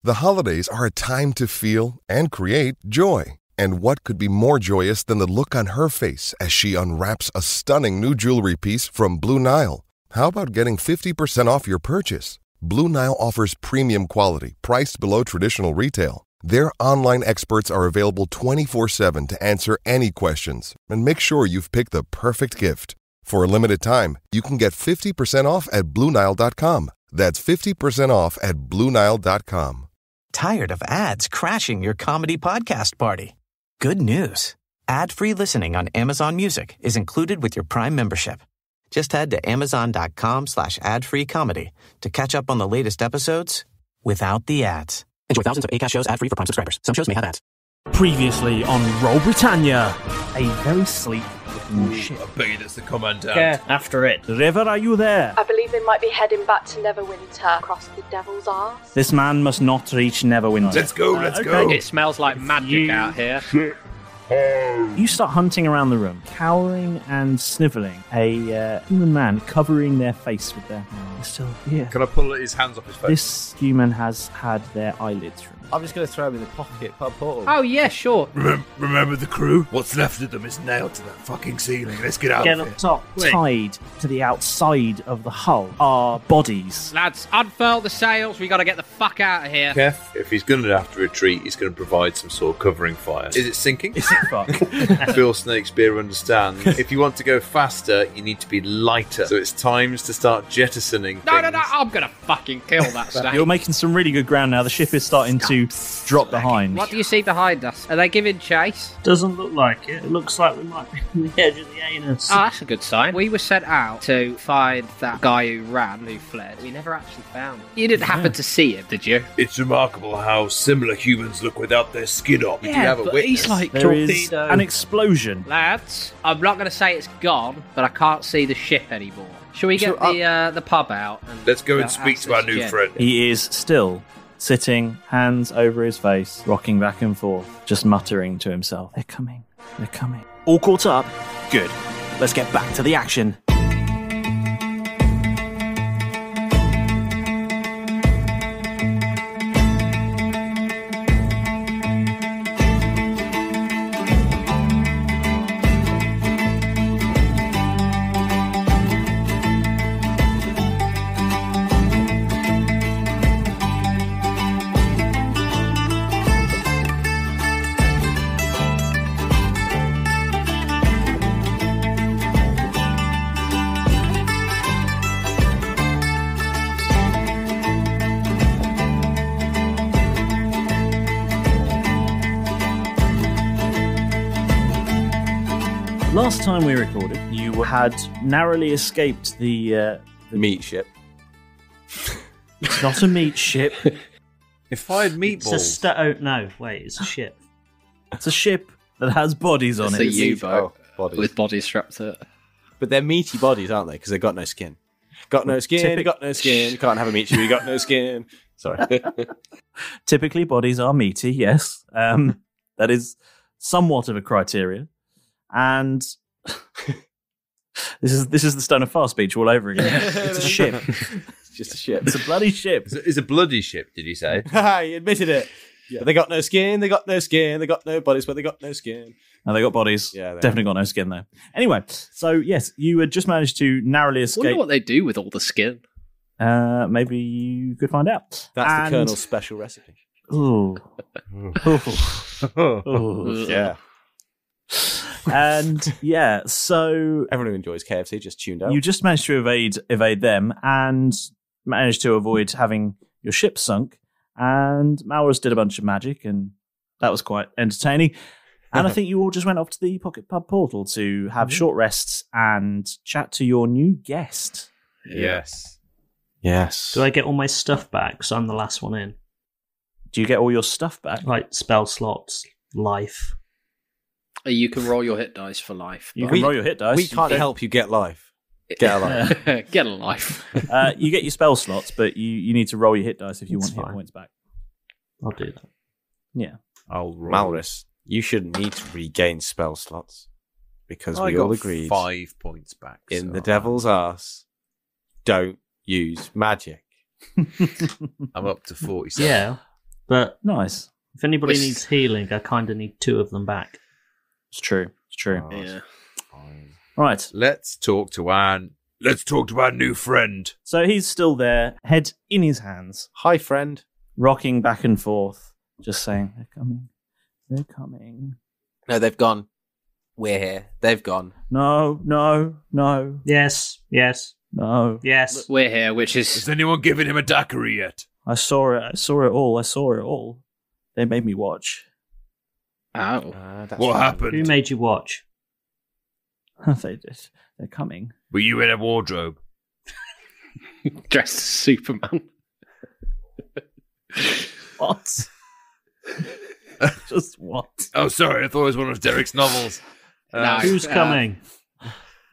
The holidays are a time to feel and create joy. And what could be more joyous than the look on her face as she unwraps a stunning new jewelry piece from Blue Nile? How about getting 50% off your purchase? Blue Nile offers premium quality, priced below traditional retail. Their online experts are available 24/7 to answer any questions and make sure you've picked the perfect gift. For a limited time, you can get 50% off at BlueNile.com. That's 50% off at BlueNile.com. Tired of ads crashing your comedy podcast party? Good news. Ad-free listening on Amazon Music is included with your Prime membership. Just head to Amazon.com/ad-free comedy to catch up on the latest episodes without the ads. Enjoy thousands of Acast shows ad-free for Prime subscribers. Some shows may have ads. Previously on Roll Britannia, a very sleek looking ship. I bet you that's the commandant. Get after it. River, are you there? I believe they might be heading back to Neverwinter across the Devil's Arse. This man must not reach Neverwinter. Let's go, let's go. It smells like magic out here. You start hunting around the room, cowering and snivelling. A human man covering their face with their hands. Still here. Can I pull his hands off his face? This human has had their eyelids removed. I'm just going to throw him in the pocket pub portal. Oh, yeah, sure. Remember the crew? What's left of them is nailed to that fucking ceiling. Let's get out Get of up here. top. Tied to the outside of the hull are bodies. Lads, unfurl the sails. We got to get the fuck out of here. Kev, if he's going to have to retreat, he's going to provide some sort of covering fire. Is it sinking? Is it fuck? Phil Snakespeare understands. If you want to go faster, you need to be lighter. So it's times to start jettisoning No, things. I'm going to fucking kill that snake. You're making some really good ground now. The ship is starting to drop behind. What do you see behind us? Are they giving chase? Doesn't look like it. It looks like we might be on the edge of the anus. Oh, that's a good sign. We were sent out to find that guy who ran, who fled. We never actually found him. You didn't happen to see him, did you? It's remarkable how similar humans look without their skin on. Did you Yeah, have a but witness? he's like There is torpedo. an explosion. Lads, I'm not going to say it's gone, but I can't see the ship anymore. Shall we get the pub out? And Let's go and speak to our new friend. He is still sitting, hands over his face, rocking back and forth, just muttering to himself. They're coming. They're coming. All caught up? Good. Let's get back to the action. Last time we recorded, you had narrowly escaped the meat ship. It's not a meat ship. If I had meatballs... It's a ship. It's a ship that has bodies on It's it. a U-boat bodies. with bodies strapped to it. But they're meaty bodies, aren't they? Because they've got no skin. Got no skin, got no skin. You can't have a meat ship, you got no skin. Sorry. Typically, bodies are meaty, yes. That is somewhat of a criteria. And this is the Stone of Far speech all over again. It's a ship. It's just a ship. It's a bloody ship. It's a bloody ship, did you say? He admitted it. Yeah. But they got no skin, they got no skin, they got no bodies, but they got no skin. No, they got bodies. Yeah, they definitely got no skin though. Anyway, so yes, you had just managed to narrowly I escape. wonder what they do with all the skin. Maybe you could find out. That's the Colonel's special recipe. Ooh. Ooh. Yeah. And yeah, so everyone who enjoys KFC just tuned out. You just managed to evade them and managed to avoid having your ship sunk. And Maurus did a bunch of magic, and that was quite entertaining. And I think you all just went off to the Pocket Pub portal to have short rests and chat to your new guest. Yes. Yes. Do I get all my stuff back? So I'm the last one in. Do you get all your stuff back? Like spell slots, life. You can roll your hit dice for life. You can roll your hit dice. We can't help you get life. Get a life. Get a life. You get your spell slots, but you need to roll your hit dice if you That's want hit fine. points back. I'll do that. Yeah. I'll roll. Maurus, you shouldn't need to regain spell slots because I we got all agreed 5 points back. in so the devil's arse, don't use magic. I'm up to 47. Yeah. But Nice. if anybody Which- needs healing, I kind of need 2 of them back. It's true. It's true. Yeah. Right. Let's talk to our new friend. So he's still there, head in his hands, Hi, friend. rocking back and forth, just saying, "They're coming. They're coming." No, they've gone. We're here. They've gone. No, no, no, Yes, yes, no. yes. We're here, which is Has anyone given him a daiquiri yet? I saw it. I saw it all. I saw it all. They made me watch. oh, That's What fine. happened? Who made you watch? They did. They're coming. Were you in a wardrobe? dressed as Superman. What? Just what? Oh, sorry. I thought it was one of Derek's novels. No. Who's coming?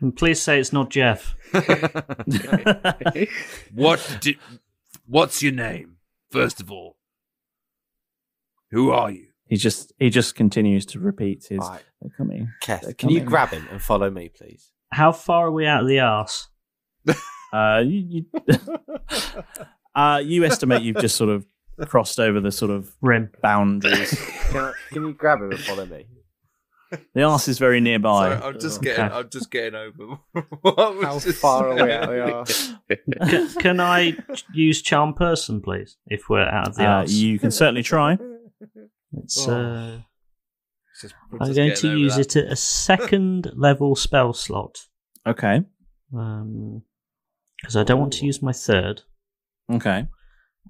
And please say it's not Jeff. What's your name? First of all, who are you? He just continues to repeat his. Right. They're coming. Keth, They're can you coming. grab him and follow me, please? How far are we out of the arse? You estimate you've just sort of crossed over the sort of Rim. boundaries. Can you grab him and follow me? The arse is very nearby. Sorry, I'm just Okay. getting over. What was How just far said. away out we are? Can I use Charm Person, please, if we're out of the arse? You can certainly try. It's, Just- I'm just going getting to over use that. it at a second level spell slot. Okay. Because I don't want to use my third. Okay.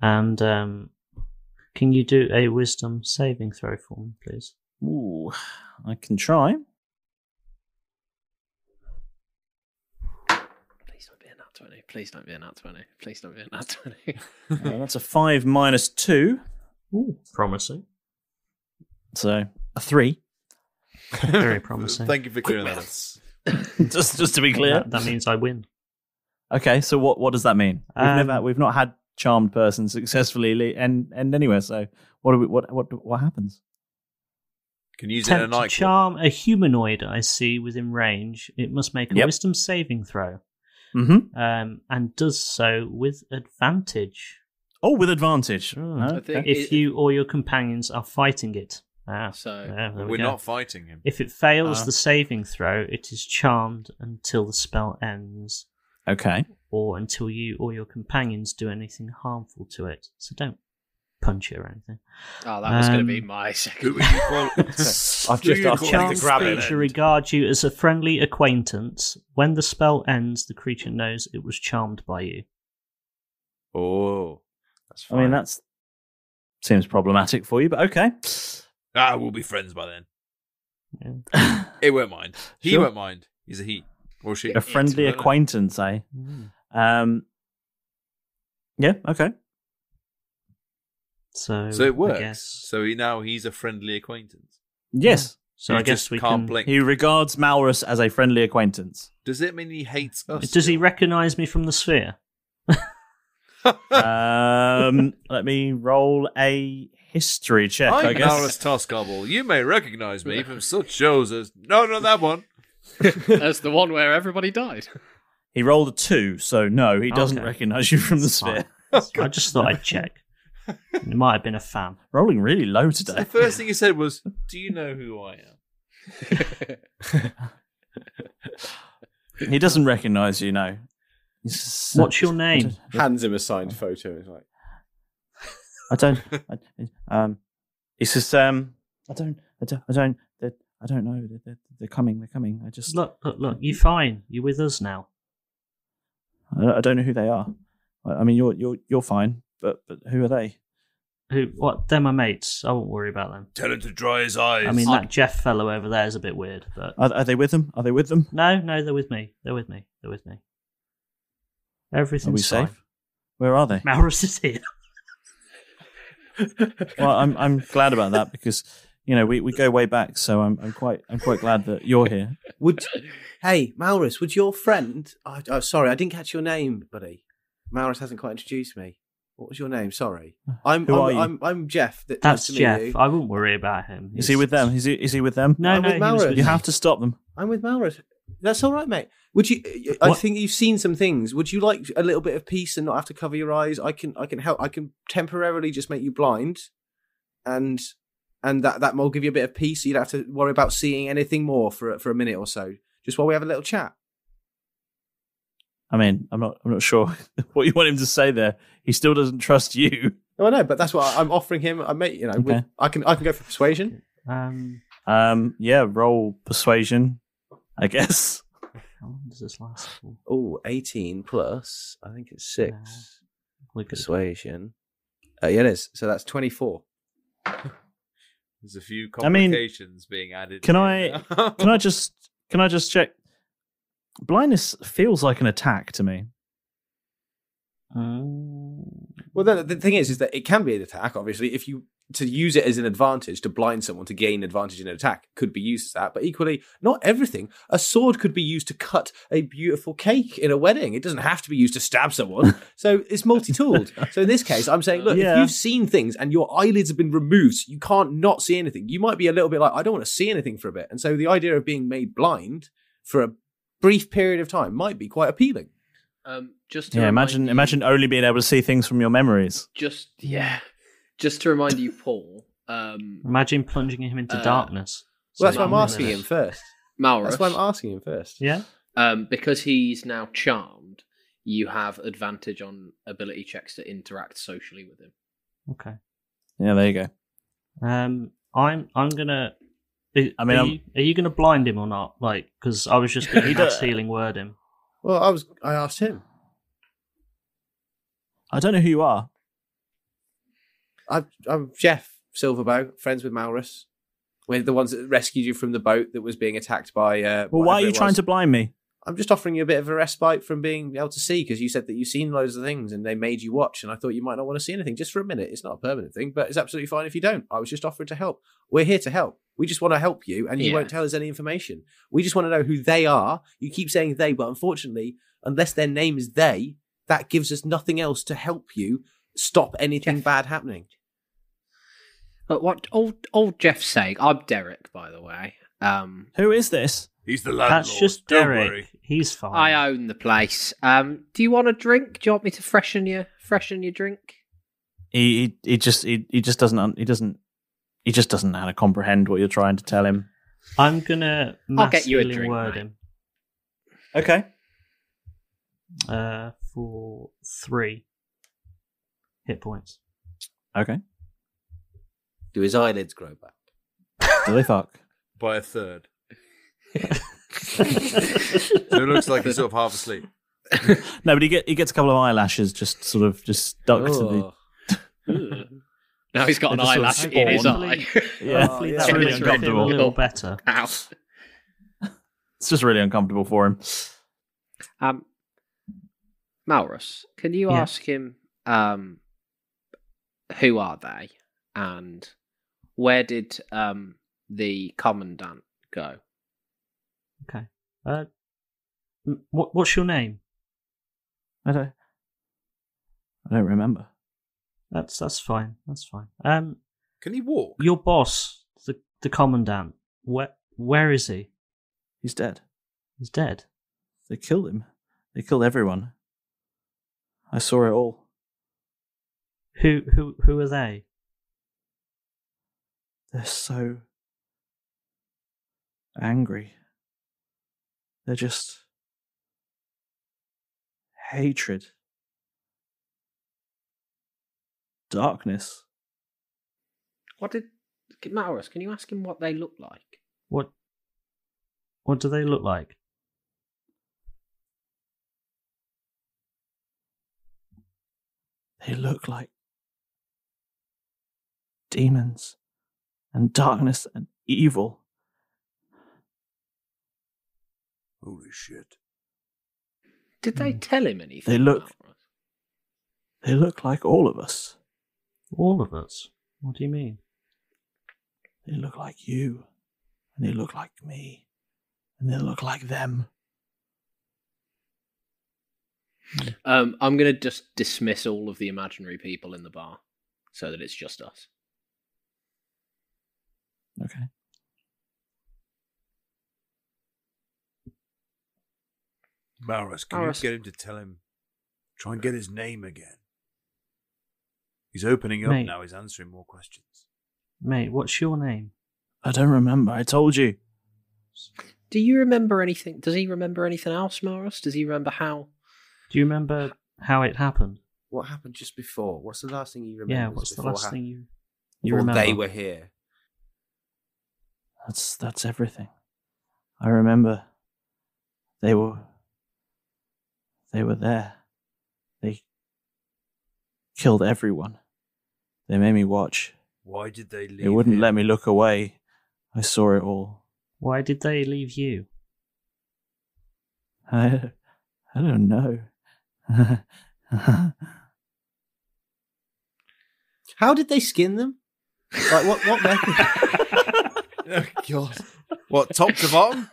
And can you do a wisdom saving throw for me, please? Ooh, I can try. Please don't be a nat 20. Please don't be a nat 20. Please don't be a nat 20. That's a 5 minus 2, Ooh, promising. so a 3. Very promising. Thank you for clearing that up. just to be clear. That means I win. Okay, so what does that mean? We've not had charmed person successfully end anywhere. So what happens? Can use it in a Attempt to nightclub. charm a humanoid I see within range. It must make a Yep. wisdom saving throw. Mm-hmm. And does so with advantage. Oh, with advantage. Oh, I think if you or your companions are fighting it. So, there we We're go. not fighting him. If it fails the saving throw, it is charmed until the spell ends, Okay. or until you or your companions do anything harmful to it. So don't punch it or anything. oh, that was going to be Um, my Who second. would you call? I've just asked you you call Charmed to grab it creature then? regards you as a friendly acquaintance. When the spell ends, the creature knows it was charmed by you. Oh, that's I fine. mean, that's seems problematic for you, but okay. We'll be friends by then. It won't mind. He Sure. won't mind. He's a he. Or she. A friendly It's- acquaintance, eh? Yeah. Okay. So So it I works. guess, So he's a friendly acquaintance. Yes. so You I guess just we can't can. blink. He regards Malrus as a friendly acquaintance. Does it mean he hates us? Does he still? recognise me from the sphere? Let me roll a history check, I I'm guess. Naurus Toscobble. You may recognize me from such shows as no, not that one. That's the one where everybody died. He rolled a 2, so no, he doesn't Okay. recognise you from the That's sphere. I just thought I'd check. It might have been a fan. Rolling really low The today. first thing he said was, "Do you know who I am?" He doesn't recognise you, no. He's- What's your name? Hands him a signed photo. He's like, I don't. He says, I don't know. They're coming. They're coming. I just. Look, you're fine. You're with us now. I don't know who they are. I mean, you're fine, but who are they? Who? What? They're my mates. I won't worry about them. Tell him to dry his eyes. I mean, that Jeff fellow over there is a bit weird, but Are they with them? Are they with them? no, they're with me. They're with me. Are Everything's we fine. safe? Where are they? Maurus is here. Well, I'm glad about that because we go way back, so I'm quite glad that you're here. hey, Maurus, would your friend... Oh, sorry, I didn't catch your name, buddy. Maurus hasn't quite introduced me. What was your name? Sorry. I'm Jeff. Nice That's to meet Jeff. you. I wouldn't worry about him. Is he with them? Is he with them? No, I'm no, with he was Maurus. with You me. have to stop them. I'm with Maurus. That's all right, mate. Would you? I What? think you've seen some things. Would you like a little bit of peace and not have to cover your eyes? I can help. I can temporarily just make you blind, and that will give you a bit of peace. So you don't have to worry about seeing anything more for a minute or so, just while we have a little chat. I mean, I'm not sure what you want him to say there. He still doesn't trust you. No, I know, but that's what I'm offering him. I can go for persuasion. Yeah, roll persuasion, I guess. How long does this last for? Oh, 18 plus, I think it's 6. Persuasion. Yeah, it is. So that's 24. There's a few complications being added. Can I just check? Blindness feels like an attack to me. Well, the thing is that it can be an attack. Obviously, if you to use it as an advantage to blind someone to gain advantage in an attack could be used as that. But equally, not everything. A sword could be used to cut a beautiful cake in a wedding. It doesn't have to be used to stab someone. So it's multi-tooled. So in this case, I'm saying, look, if you've seen things and your eyelids have been removed, so you can't not see anything. You might be a little bit like, I don't want to see anything for a bit. And so the idea of being made blind for a brief period of time might be quite appealing. Imagine only being able to see things from your memories. Just to remind you, Paul. Imagine plunging him into darkness. Well, that's why I'm asking him first. Malrus. That's why I'm asking him first. Yeah. Because he's now charmed, you have advantage on ability checks to interact socially with him. Okay. Yeah, there you go. I'm gonna. Are you gonna blind him or not? Like, because I was just gonna cast healing word him. Well, I asked him. I don't know who you are. I'm Jeff Silverbow, friends with Malrus. We're the ones that rescued you from the boat that was being attacked by... why are you trying to blind me? I'm just offering you a bit of a respite from being able to see, because you said that you've seen loads of things and they made you watch, and I thought you might not want to see anything just for a minute. It's not a permanent thing, but it's absolutely fine if you don't. I was just offering to help. We're here to help. We just want to help you, and you won't tell us any information. We just want to know who they are. You keep saying they, but unfortunately, unless their name is they, that gives us nothing else to help you stop anything bad happening. But what old Jeff's saying, I'm Derek, by the way. Who is this? He's the landlord. That's just Derek. He's fine. I own the place. Do you want a drink? Do you want me to freshen your drink? He just doesn't know how to comprehend what you're trying to tell him. I'm gonna I'll get you a healing drink, word mate. him. Okay. For 3 hit points. Okay. Do his eyelids grow back? Do they fuck? By a third. So it looks like he's sort of half asleep. No, but he gets a couple of eyelashes just stuck to the... Now he's got an They just eyelash sort of in his spawn. eye. Yeah, Hopefully it's that really makes him feel uncomfortable. a little better. Ow. It's just really uncomfortable for him. Malrus, can you ask him who are they and where did the commandant go? Okay. What's your name? I don't remember. That's fine. That's fine. Can he walk? Your boss, the commandant. Where is he? He's dead. He's dead. They killed him. They killed everyone. I saw it all. Who are they? They're so angry. They're just hatred. Darkness. Malrus, can you ask him what they look like? What do they look like? They look like demons and darkness and evil. Holy shit. Did they tell him anything? They look like all of us. All of us? What do you mean? They look like you, and they look like me, and they look like them. I'm going to just dismiss all of the imaginary people in the bar so that it's just us. Okay. Malrus, can you get him to try and get his name again? He's opening up now, he's answering more questions. Mate, what's your name? I don't remember. I told you. Do you remember anything? Does he remember anything else, Maurus? Does he remember how? Do you remember how it happened? What happened just before? What's the last thing you remember? Yeah, what's the last thing you before remember? They were here. That's everything. I remember they were there. They killed everyone. They made me watch. Why did they leave? They wouldn't him? let me look away. I saw it all. Why did they leave you? I don't know. How did they skin them? Like what method? Oh God! What, top to bottom?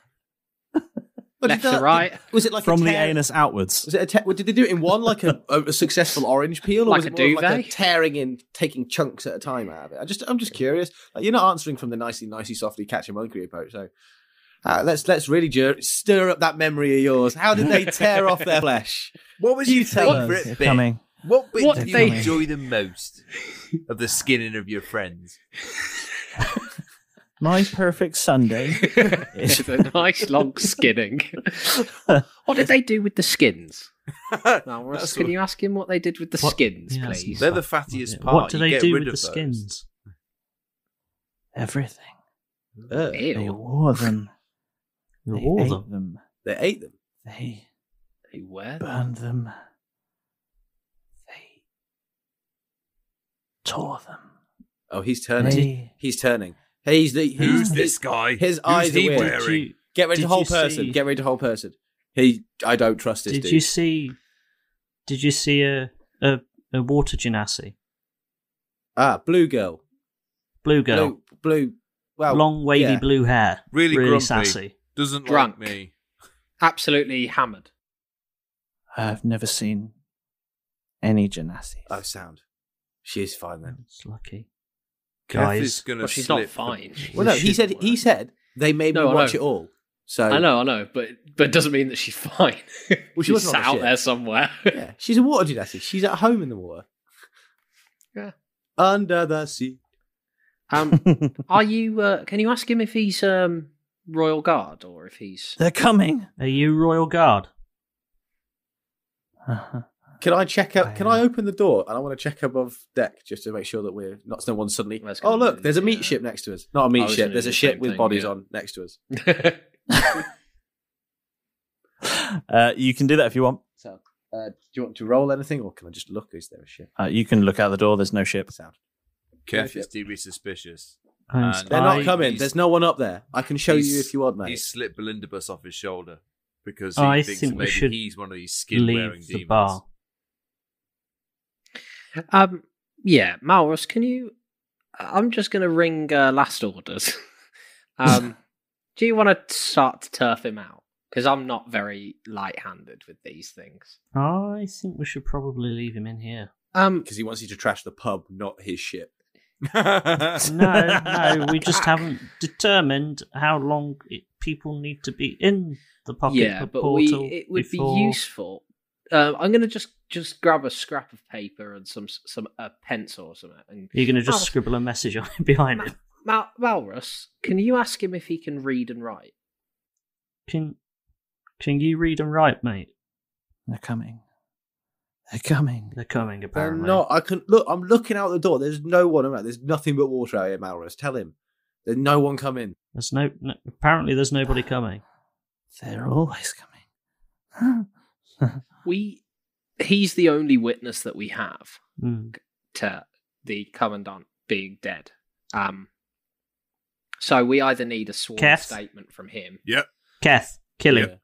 Left to right? Was it like From a the tear? anus outwards? Was it did they do it in one, like a successful orange peel, or Like was a it more like a duvet? tearing in, taking chunks at a time out of it? I'm just curious. Like, you're not answering from the nicey softly catch a monkey approach. So let's really stir up that memory of yours. How did they tear off their flesh? What was your favourite They're bit? coming. What bit What did you they- enjoy the most of the skinning of your friends? My perfect Sunday. It's a nice long skinning. What did they do with the skins? Maurus, That's can what- you ask him what they did with the What- skins, yeah, please? They're the fattiest part. What do You they get do rid with the of those. skins? Everything. They Ew. wore them. You They wore ate them. them. They ate them. They They were? burned them. They tore them. Oh, he's turning. They- He's turning. Who's this guy? His Who's eyes he are weird. wearing? Get ready Did to whole you person. see- Get ready to whole person. I don't trust this Did dude. you see? Did you see a water genasi? Blue girl. Blue girl, Blue. Well, long wavy yeah. blue hair, Really grumpy. sassy. Doesn't Drunk. like me. Absolutely hammered. I've never seen any Genasi. Oh, sound. She is fine then. It's lucky. Kath is Guys, gonna Well, she's slip not fine. Well, no, We he should- said they made No, me I watch know. it all. So I know, but it doesn't mean that she's fine. Well, she she's wasn't on sat the out ship. there somewhere. Yeah, she's a water genasi. She's at home in the water. Yeah. Under the sea. Are you? Can you ask him if he's royal guard or if he's? They're coming. are you royal guard? Can I check out? Can I open the door? And I want to check above deck just to make sure that we're not. No one suddenly. That's Oh, gonna look! be- There's a meat yeah. ship next to us. Not a I meat was ship. gonna There's do a the ship same with thing, bodies yeah. on next to us. You can do that if you want. So, do you want to roll anything, or can I just look? Is there a ship? You can look out the door. There's no ship. Sound. Kath Yeah. is deeply suspicious. And And They're not I- coming. he's- There's no one up there. I can show you He's- if you want, mate. He's slipped Belindabus off his shoulder because he I thinks think that we maybe should he's one of these skin-wearing leave the demons. bar. Yeah, Maurus, can you? I'm just going to ring last orders. Do you want to start to turf him out? Because I'm not very light-handed with these things. I think we should probably leave him in here. Because he wants you to trash the pub, not his ship. No, we just haven't determined how long people need to be in the pocket Yeah, but portal it would before... be useful. I'm going to just grab a scrap of paper and some a pencil or something. And You're going to just Mal- scribble a message on it behind him. Malrus, can you ask him if he can read and write? Can you read and write, mate? They're coming. They're coming. They're coming, They're apparently. not. I can look. I'm looking out the door. There's no one around. There's nothing but water out here, Malrus. Tell him. There's no one coming. There's no, apparently there's nobody coming. They're always coming. He's the only witness that we have Mm. to the commandant being dead. So we either need a sworn Keth? statement from him. Yep. Keth, kill him.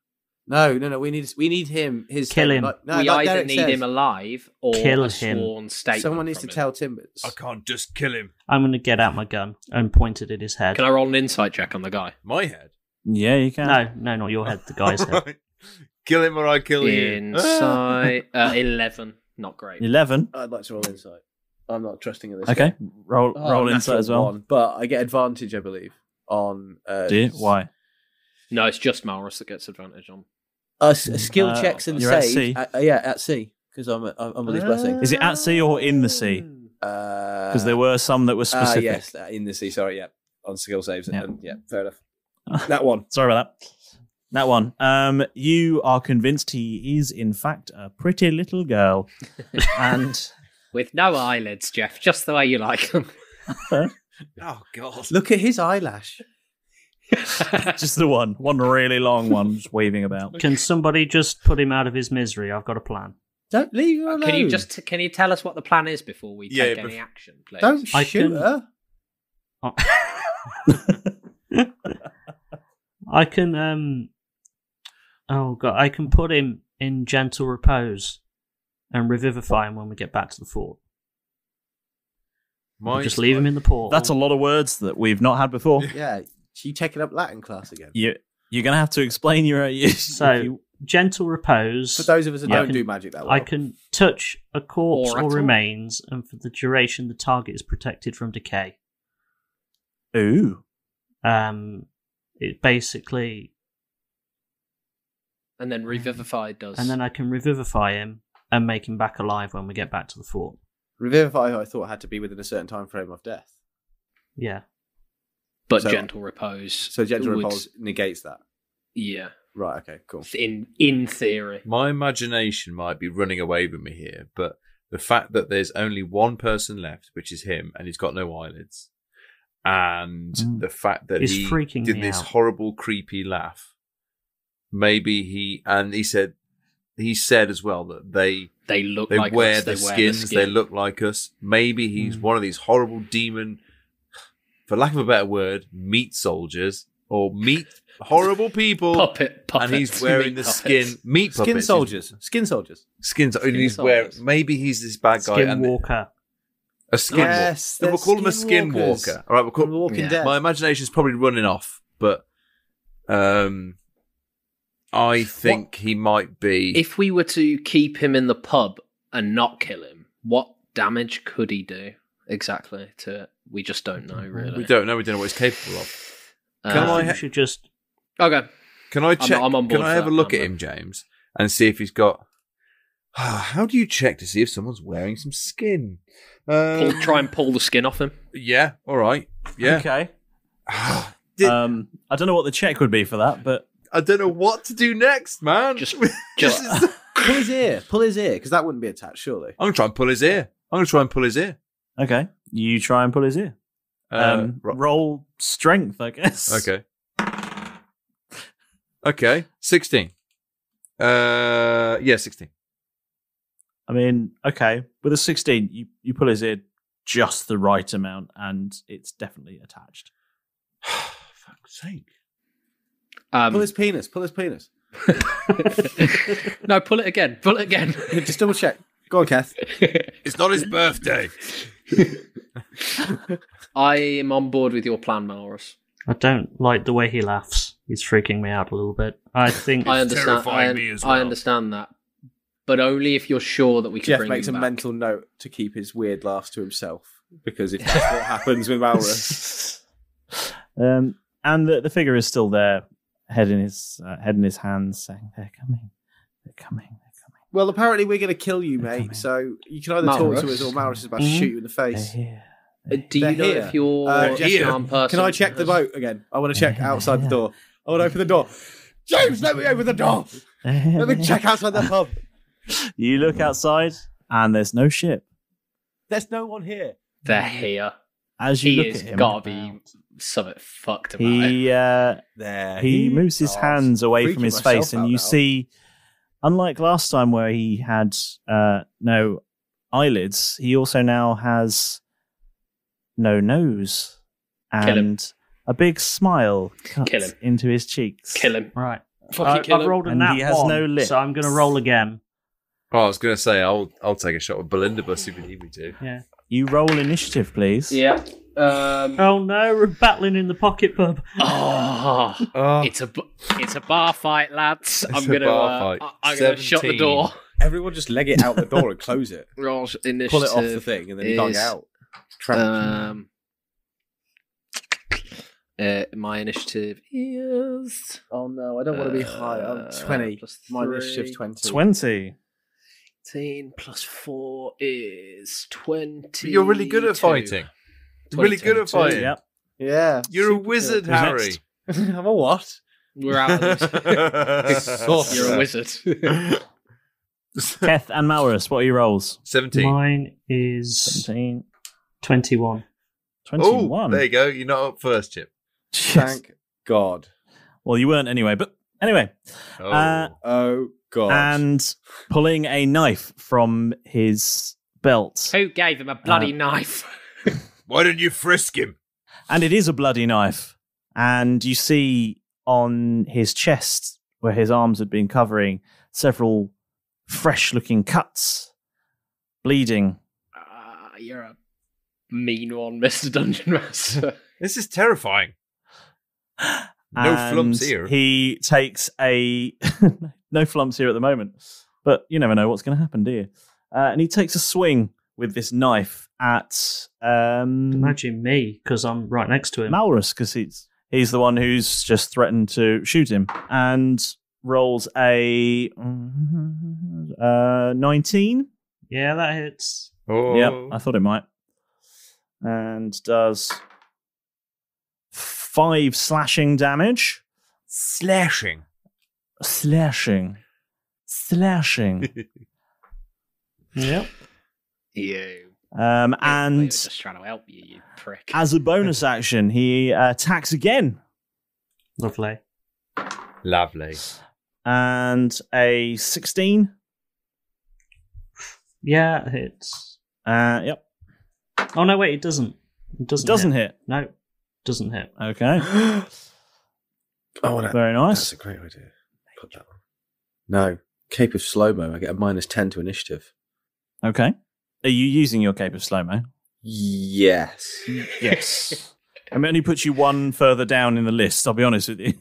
No. We need him. His Kill statement. him. Like, no, we like either Derek need says. him alive or Kill a him. sworn statement. Someone needs to from him. tell Timbers. I can't just kill him. I'm going to get out my gun and point it at his head. Can I roll an insight check on the guy? My head. Yeah, you can. No, not your head, the guy's head. Kill him or I kill you. Insight 11. Not great. 11. I'd like to roll insight. I'm not trusting in this. Okay. game. Roll Natural insight as well. 1, but I get advantage, I believe, on. Do you? Why? No, it's just Malrus that gets advantage on. Skill checks and You're at saves. sea? At sea, because I'm with his blessing. Is it at sea or in the sea? Because there were some that were specific. Yes, in the sea. Sorry, yeah, on skill saves. And, fair enough. That one. Sorry about that. That one. You are convinced he is, in fact, a pretty little girl. And with no eyelids, Jeff, just the way you like them. Oh, God. Look at his eyelash. just the one really long one, just waving about. Can somebody just put him out of his misery? I've got a plan. Don't leave her alone. Can you tell us what the plan is before we take any action, please? Don't shoot her. I can I can put him in gentle repose and revivify him when we get back to the fort. Just leave him in the port. That's a lot of words that we've not had before. Yeah, you taking up Latin class again? You're going to have to explain your use. So, gentle repose. For those of us that don't do magic that well. I can touch a corpse or remains, and for the duration, the target is protected from decay. Ooh. It basically... And then revivify does. And then I can revivify him and make him back alive when we get back to the fort. Revivify, I thought, had to be within a certain time frame of death. Yeah. But gentle repose. So gentle repose negates that? Yeah. Right, okay, cool. In theory. My imagination might be running away with me here, but the fact that there's only one person left, which is him, and he's got no eyelids, and the fact that he did this horrible, creepy laugh, maybe he said as well that they wear the skins, they look like us. Maybe he's one of these horrible demon, for lack of a better word, meat soldiers or meat horrible people. Puppets. And he's wearing the skin meat puppets. Skin soldiers. Maybe he's this bad guy. Skinwalker. A skinwalker. We'll call him a skinwalker. All right, we'll call him Walking Dead. My imagination's probably running off, but I think he might be. If we were to keep him in the pub and not kill him, what damage could he do exactly to it? We just don't know, really. We don't know. We don't know what he's capable of. You should just... Okay. Can I check? I'm on board. Can I have a look at him, James, and see if he's got... How do you check to see if someone's wearing some skin? Try and pull the skin off him. Yeah, all right. Yeah. Okay. I don't know what the check would be for that, but... I don't know what to do next, man. Just pull his ear, because that wouldn't be attached, surely. I'm going to try and pull his ear. Okay, you try and pull his ear. Roll strength, I guess. Okay. 16. 16. I mean, okay, with a 16, you pull his ear just the right amount, and it's definitely attached. Fuck's sake. Pull his penis. No, pull it again. Just double check. Go on, Kath. It's not his birthday. I am on board with your plan, Malrus. I don't like the way he laughs. He's freaking me out a little bit. I think I understand. I understand that, but only if you're sure that we can. Jeff bring makes him a back. mental note to keep his weird laughs to himself, because if that's what happens with Malrus. And the figure is still there, head in his hands, saying, "They're coming. Well, apparently we're going to kill you, mate. So you can either talk to us, or Malrus is about to shoot you in the face. Do you know if you're a charm person? Can I check the boat again? I want to check outside the door. I want to open the door. James, let me open the door. Let me check outside the pub. You look outside, and there's no ship. There's no one here. They're here. As you look at him, gotta be something fucked about it. He moves his hands away from his face, and you see, unlike last time where he had no eyelids, he also now has no nose and a big smile cut into his cheeks. Kill him. Right. I've rolled a nat he has one, no lips. so I'm going to roll again. Oh, I was going to say, I'll take a shot with Belindabus if you need me to. Yeah. You roll initiative, please. Yeah. Oh no, we're battling in the pocket pub. It's a bar fight, lads. I'm gonna shut the door. Everyone just leg it out the door and close it. Roll initiative. Pull it off the thing, and then you can't get out. My initiative is... Oh no, I don't want to be high. I'm 20. My initiative's 20. 20. 13 plus 4 is 20. But you're really good at fighting. Really good at fighting. Yep. Yeah. You're a wizard, Who's Harry. next? I'm a what? We're out of this. You're a wizard. Keth and Malrus, what are your rolls? 17. Mine is 17. 21. 21. Oh, there you go. You're not up first, Chip. Thank God. Well, you weren't anyway, but anyway. Oh. Oh God. And pulling a knife from his belt. Who gave him a bloody knife? Why didn't you frisk him? And it is a bloody knife. And you see on his chest, where his arms had been covering, several fresh-looking cuts, bleeding. You're a mean one, Mr. Dungeon Master. This is terrifying. No flumps here. He takes a... no flumps here at the moment. But you never know what's going to happen, do you? And he takes a swing with this knife at... Imagine me, because I'm right next to him. Malrus, because he's the one who's just threatened to shoot him. And rolls a 19. Yeah, that hits. Oh. Yep, I thought it might. And does 5 slashing damage. Slashing. Yep. You. And just trying to help you, you prick. as a bonus action, he attacks again. Lovely. And a 16. Yeah, it hits. Yep. Oh, no, wait, it doesn't. It Doesn't hit. No, doesn't hit. Okay. Very nice. That's a great idea. Put that on. No. Cape of Slow-Mo. I get a -10 to initiative. Okay. Are you using your Cape of Slow-Mo? Yes. Yes. I mean, it only puts you one further down in the list, I'll be honest with you.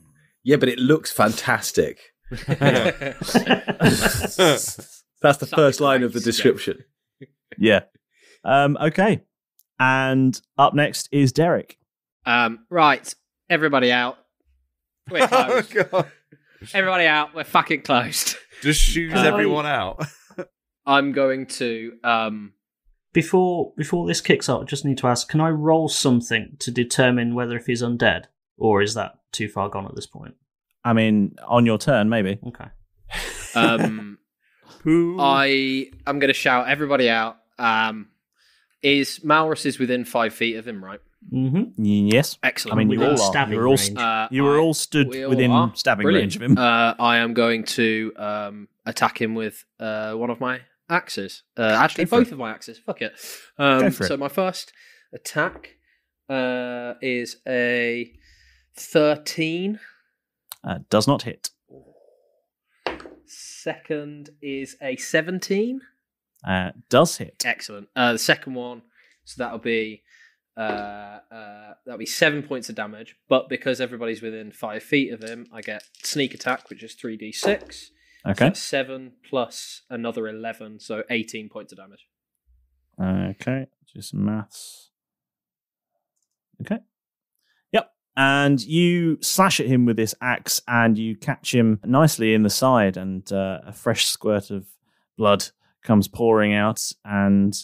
Yeah, but it looks fantastic. That's the first line of the description. Yeah. Okay. And up next is Derek. Right. Everybody out. We're closed. Oh, God. Everybody out. We're fucking closed. Just shoot everyone out. I'm going to... Before this kicks off, I just need to ask, can I roll something to determine whether if he's undead? Or is that too far gone at this point? I mean, on your turn, maybe. Okay. I'm going to shout everybody out. Malrus is within 5 feet of him, right? Mm-hmm. Yes. Excellent. I mean, you Within all are. stabbing You were all stood we all within are. stabbing Brilliant. range of him. I am going to attack him with one of my axes. Actually, Go for both it. of my axes. Fuck it. Go for so it. my first attack is a 13. Does not hit. Second is a 17. Does hit. Excellent. The second one, so that'll be 7 points of damage. But because everybody's within 5 feet of him, I get sneak attack, which is 3d6. Okay. So 7 plus another 11, so 18 points of damage. Okay. Just maths. Okay. Yep. And you slash at him with this axe, and you catch him nicely in the side, and a fresh squirt of blood comes pouring out, and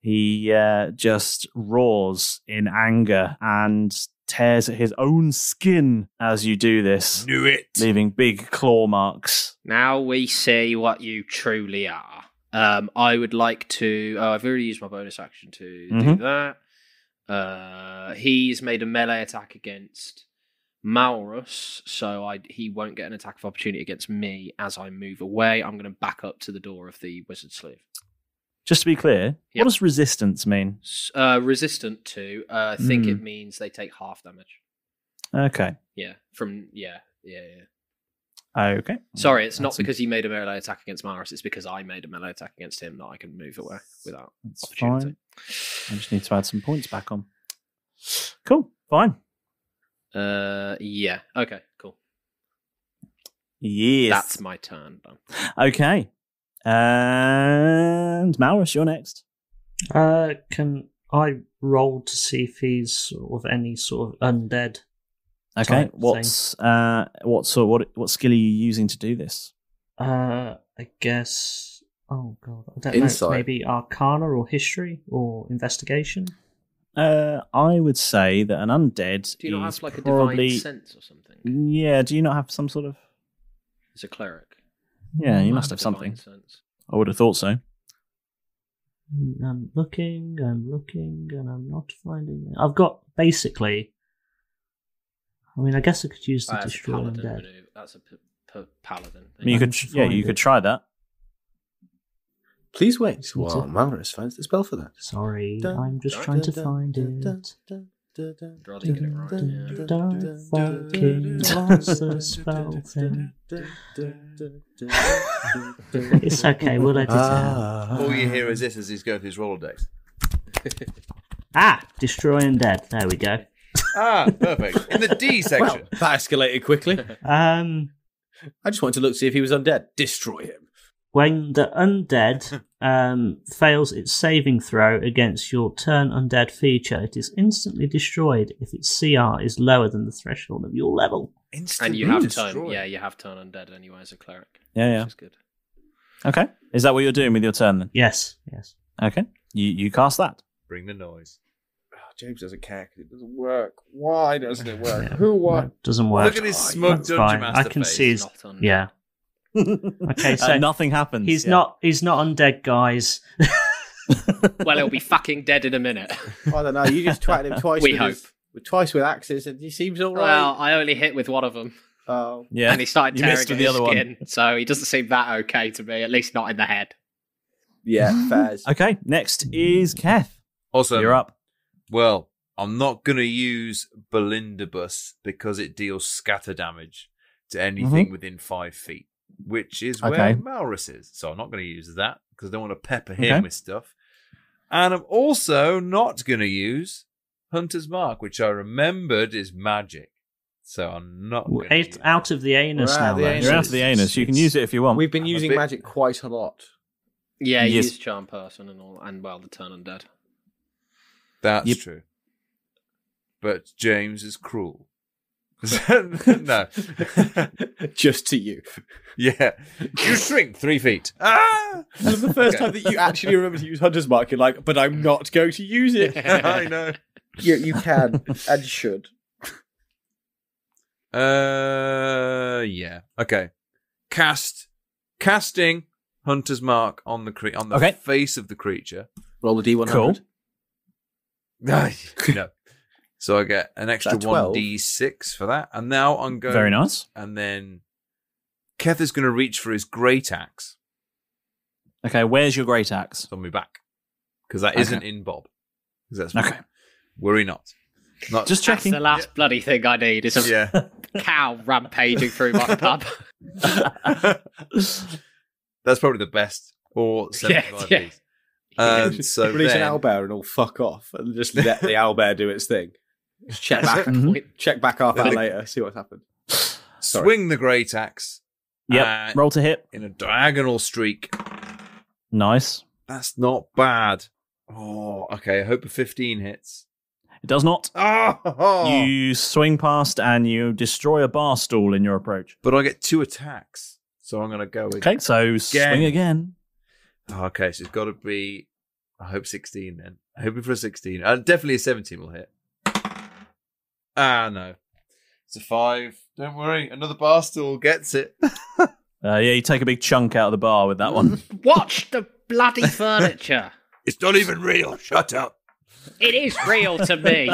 he just roars in anger and tears at his own skin as you do this. Knew it. Leaving big claw marks. Now we see what you truly are. I would like to... Oh, I've already used my bonus action to do that. He's made a melee attack against Malrus, so he won't get an attack of opportunity against me as I move away. I'm going to back up to the door of the wizard slave. Just to be clear, Yep. what does resistance mean? Resistant to, I think it means they take half damage. Okay. Yeah, yeah. Okay. Sorry, it's not That's because he made a melee attack against Malrus, it's because I made a melee attack against him that I can move away without That's opportunity. fine. I just need to add some points back on. Cool. Fine. Yeah. Okay, cool. Yes. That's my turn done. Okay. And Malrus, you're next. Can I roll to see if he's sort of any sort of undead? Okay. type What skill are you using to do this? I guess Oh god, I don't Insight. know. Maybe Arcana or History or Investigation. I would say that an undead. Do you not is have like a probably, divine sense or something? Yeah. Do you not have some sort of? It's a cleric. Yeah, you I must have a divine something. sense. I would have thought so. I'm looking, and I'm not finding it. I've got basically. I mean, I guess I could use the That's a Destroy paladin Undead. maneuver. That's a paladin. I mean, you could. Yeah, you could try that. Please wait while Mavericks finds the spell for that. Sorry, I'm just trying to find it. Rather get it right. Yeah. Don't fucking lost the spell thing. It's okay, we'll edit it out. All you hear is this as he's going through his Rolodex. Destroy Undead. There we go. Perfect. In the D section. Well, that escalated quickly. I just wanted to look to see if he was undead. Destroy him. When the undead fails its saving throw against your turn undead feature, it is instantly destroyed if its CR is lower than the threshold of your level. And you have turn. Yeah, you have turn undead anyway as a cleric. Yeah. Which is good. Okay. Is that what you're doing with your turn then? Yes. Okay. You cast that. Bring the noise. James doesn't care because it doesn't work. Why doesn't it work? Yeah. Who won? No, doesn't work. Look at his smug That's dungeon fine. master I can face. see his. Yeah. Okay, so nothing happens. He's not undead, guys. Well, he'll be fucking dead in a minute. I don't know. You just twatted him twice. We hope. Twice with axes, and he seems all right. Well, I only hit with one of them. Oh, Yeah. And he started You tearing missed at with the his other skin, so he doesn't seem that okay to me, at least not in the head. yeah, fairs. Okay. Next is Keth. Awesome. You're up. Well, I'm not going to use Belindabus because it deals scatter damage to anything within 5 feet, which is where Malrus is. So I'm not going to use that because I don't want to pepper him with stuff. And I'm also not going to use Hunter's Mark, which I remembered is magic. So I'm not going to use it. Out of the anus We're now. out of the though. anus. You're out of the anus. You can use it if you want. We've been I'm a using bit- magic quite a lot. Yeah, Yes. use Charm Person and all, and well, the turn undead. That's true. But James is cruel. No. Just to you. Yeah. You shrink 3 feet. Ah! And the first time that you actually remember to use Hunter's Mark, you're like, but I'm not going to use it. I know. You can and should. Yeah. Okay. Casting Hunter's Mark on the face of the creature. Roll the D100. Cool. No. So I get an extra Is that 12? 1d6 for that. And now I'm going... Very nice. And then Keth is going to reach for his great axe. Okay, where's your great axe? It's on my back. Because that isn't in Bob. 'Cause that's Okay. Worry not. Just That's checking. the last bloody thing I need is a cow rampaging through my pub. That's probably the best. Or 75 Yeah. piece. And so Release then, an owlbear and all fuck off and just let the owlbear do its thing. Just check back. Check back half hour later, see what's happened. swing the great axe. Yep. Roll to hit. In a diagonal streak. Nice. That's not bad. Oh, okay. I hope a 15 hits. It does not. Oh! You swing past and you destroy a bar stool in your approach. But I get 2 attacks. So I'm going to go with... Okay, so swing again. Oh, okay, so it's got to be... I hope 16 then. I'm hoping for a 16. Definitely a 17 will hit. No. It's a 5. Don't worry. Another bar stool gets it. Yeah, you take a big chunk out of the bar with that one. Watch the bloody furniture. It's not even real. Shut up. It is real to me.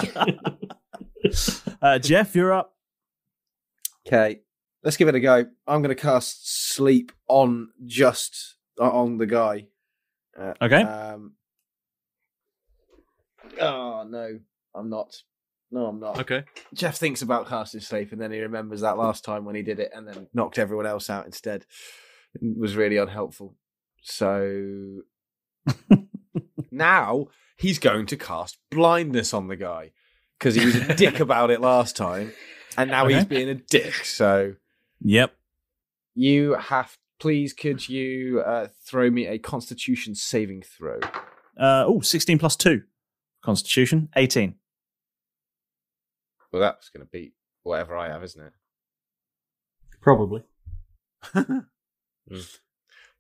Jeff, you're up. Okay, let's give it a go. I'm going to cast Sleep on on the guy. Okay. Oh, no, I'm not. No, I'm not. Okay. Jeff thinks about casting Sleep, and then he remembers that last time when he did it and then knocked everyone else out instead. It was really unhelpful. So now he's going to cast Blindness on the guy because he was a dick about it last time, and now he's being a dick. So, yep. You have... Please, could you throw me a Constitution saving throw? 16 plus 2. Constitution, 18. Well, that's going to beat whatever I have, isn't it? Probably.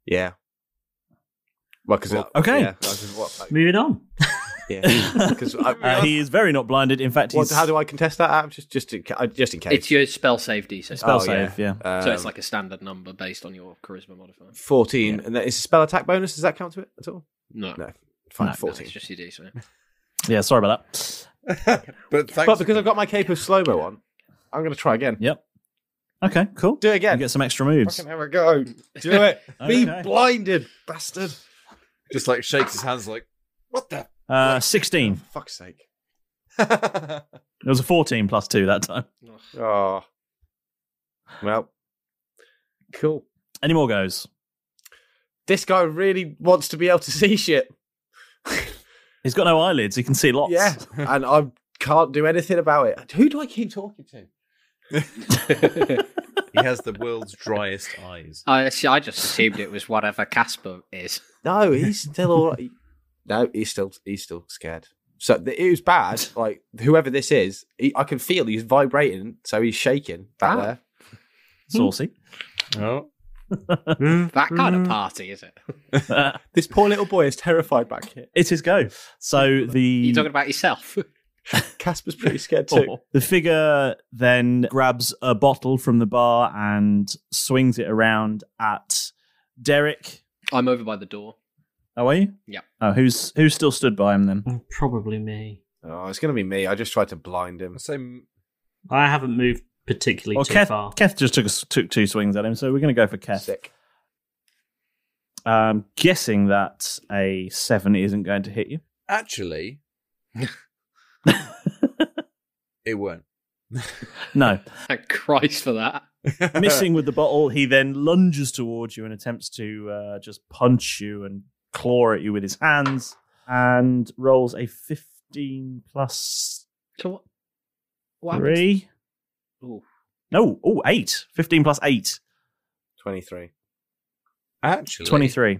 Yeah. Well, because okay. Yeah, moving on. Yeah, because he is very not blinded. In fact, how do I contest that app? Just in case. It's your spell save DC. Spell save, yeah. So it's like a standard number based on your charisma modifier. 14, and is a spell attack bonus. Does that count to it at all? No. Fine, No, 14. it's just your DC. Yeah, sorry about that. But because I've got my Cape of Slow-Mo on, I'm going to try again. Yep. Okay, cool. Do it again. You get some extra moves. Fucking have a go. Do it. Be blinded, bastard. Just like shakes his hands like, what the? 16. For fuck's sake. It was a 14 plus 2 that time. Oh. Well. Cool. Any more goes? This guy really wants to be able to see shit. He's got no eyelids. He can see lots. Yeah. And I can't do anything about it. Who do I keep talking to? He has the world's driest eyes. I just assumed it was whatever Casper is. No, he's still all right. No, he's still scared. So it was bad. Like whoever this is, I can feel he's vibrating, so he's shaking back there. Saucy. Oh, that kind of party, is it? This poor little boy is terrified back here. It's his go. So you talking about yourself? Casper's pretty scared too. The figure then grabs a bottle from the bar and swings it around at Derek. I'm over by the door. Oh, are you? Yeah. Oh, who's still stood by him then? Probably me. Oh, it's going to be me. I just tried to blind him. I haven't moved particularly too far. Keth just took 2 swings at him, so we're going to go for Keth. Sick. Guessing that a 7 isn't going to hit you. actually, it won't. No. Thank Christ for that. Missing with the bottle, he then lunges towards you and attempts to just punch you and claw at you with his hands, and rolls a 15 plus So what 3. Ooh. No, 8. 15 plus 8. 23. Actually, 23.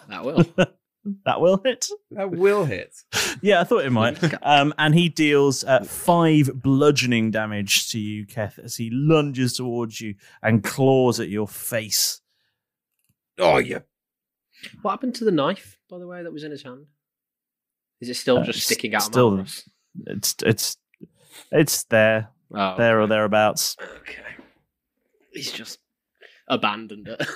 That will. That will hit. That will hit. Yeah, I thought it might. And he deals 5 bludgeoning damage to you, Keth, as he lunges towards you and claws at your face. Oh, yeah. What happened to the knife, by the way, that was in his hand? Is it still just sticking out still, of Malrus? It's there. Oh, there or thereabouts. Okay. He's just abandoned it.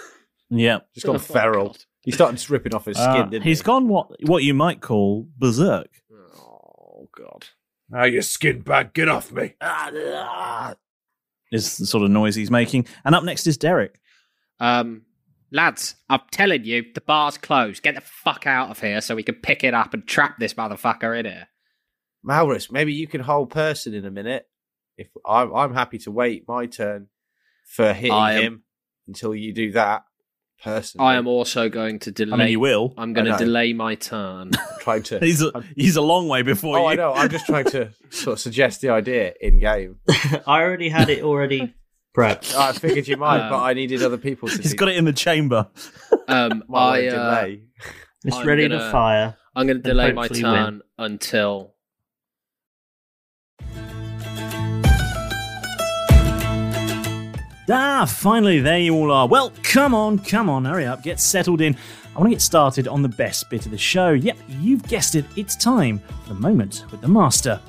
Yeah. Just gone feral. God. He started ripping off his skin, didn't he? He's gone what you might call berserk. Oh, God. Ah, you skin bag, get off me. Is the sort of noise he's making. And up next is Derek. Lads, I'm telling you, the bar's closed. Get the fuck out of here so we can pick it up and trap this motherfucker in here. Malrus, maybe you can hold person in a minute. If I'm happy to wait my turn for hitting him until you do that. Personally, I am also going to delay. I mean, you will. I'm going to delay my turn. Trying to. He's a long way before you. Oh, I know. I'm just trying to sort of suggest the idea in game. I already had it prepped. I figured you might, but I needed other people to. He's got it in the chamber. Delay. It's ready to fire. I'm going to delay my turn until. Finally, there you all are. Well, come on, hurry up, get settled in. I want to get started on the best bit of the show. Yep, you've guessed it, it's time for the moment with the Master.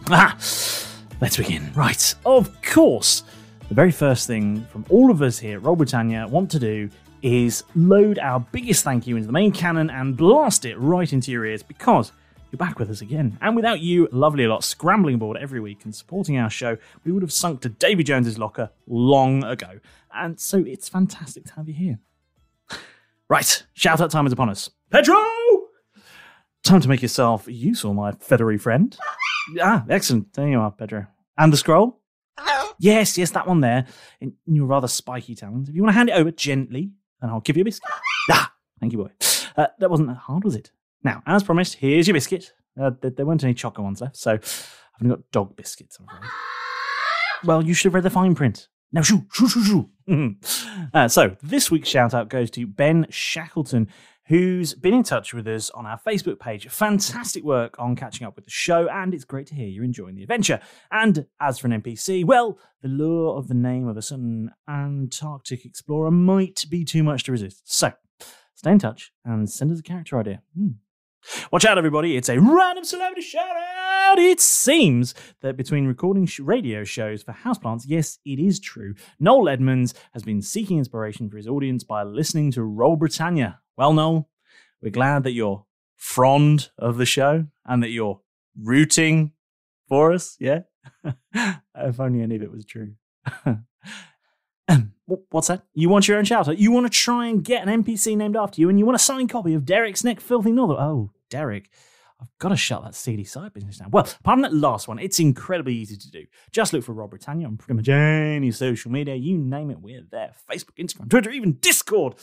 Let's begin. Right, of course, the very first thing from all of us here at Roll Britannia want to do is load our biggest thank you into the main cannon and blast it right into your ears, because you're back with us again. And without you, lovely lot, scrambling aboard every week and supporting our show, we would have sunk to Davy Jones's locker long ago. And so it's fantastic to have you here. Right, shout out time is upon us. Pedro! Time to make yourself useful, my feathery friend. Excellent. There you are, Pedro. And the scroll? Hello. Yes, that one there. In your rather spiky talons. If you want to hand it over gently, and I'll give you a biscuit. Thank you, boy. That wasn't that hard, was it? Now, as promised, here's your biscuit. There weren't any chocolate ones left, so I've only got dog biscuits, I'm afraid. Well, you should have read the fine print. Now, shoo. So, this week's shout-out goes to Ben Shackleton, who's been in touch with us on our Facebook page. Fantastic work on catching up with the show, and it's great to hear you're enjoying the adventure. And as for an NPC, well, the lure of the name of a certain Antarctic explorer might be too much to resist. So, stay in touch and send us a character idea. Watch out, everybody. It's a random celebrity shout-out. It seems that between recording radio shows for houseplants, yes, it is true, Noel Edmonds has been seeking inspiration for his audience by listening to Roll Britannia. Well, Noel, we're glad that you're fond of the show and that you're rooting for us, yeah? If only any of it was true. What's that? You want your own shout-out? You want to try and get an NPC named after you and you want a signed copy of Derek's next filthy novel? Oh, Derek, I've got to shut that seedy side business down. Well, apart from that last one, it's incredibly easy to do. Just look for Roll Britannia on pretty much any social media. You name it, we're there. Facebook, Instagram, Twitter, even Discord.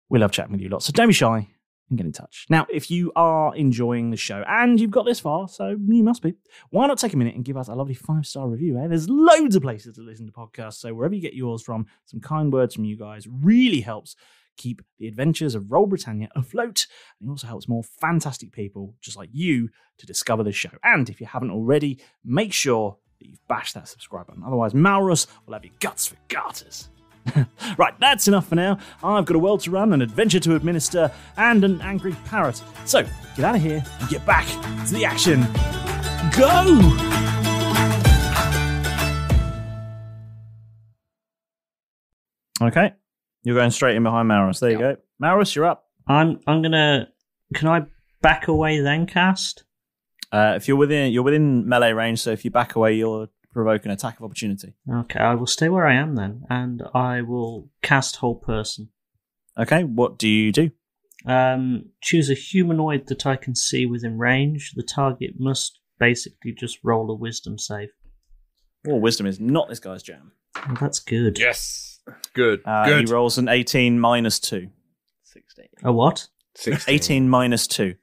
We love chatting with you lots, so don't be shy and get in touch. Now, if you are enjoying the show and you've got this far, so you must be, why not take a minute and give us a lovely 5-star review? There's loads of places to listen to podcasts, so wherever you get yours from, some kind words from you guys really helps keep the adventures of Roll Britannia afloat. And it also helps more fantastic people just like you to discover the show. And if you haven't already, make sure that you've bashed that subscribe button. Otherwise, Malrus will have your guts for garters. Right, that's enough for now. I've got a world to run, an adventure to administer, and an angry parrot. So, get out of here and get back to the action. Go! Okay. You're going straight in behind Malrus. There you go. Malrus, you're up. I'm gonna... Can I back away then cast? If you're within melee range, so if you back away, you'll provoke an attack of opportunity. Okay, I will stay where I am then, and I will cast Whole Person. Okay, what do you do? Choose a humanoid that I can see within range. The target must basically just roll a wisdom save. Well, wisdom is not this guy's jam. Oh, that's good. Yes. Good. He rolls an 18 minus 2. 16. A what? 16. 18 minus 2.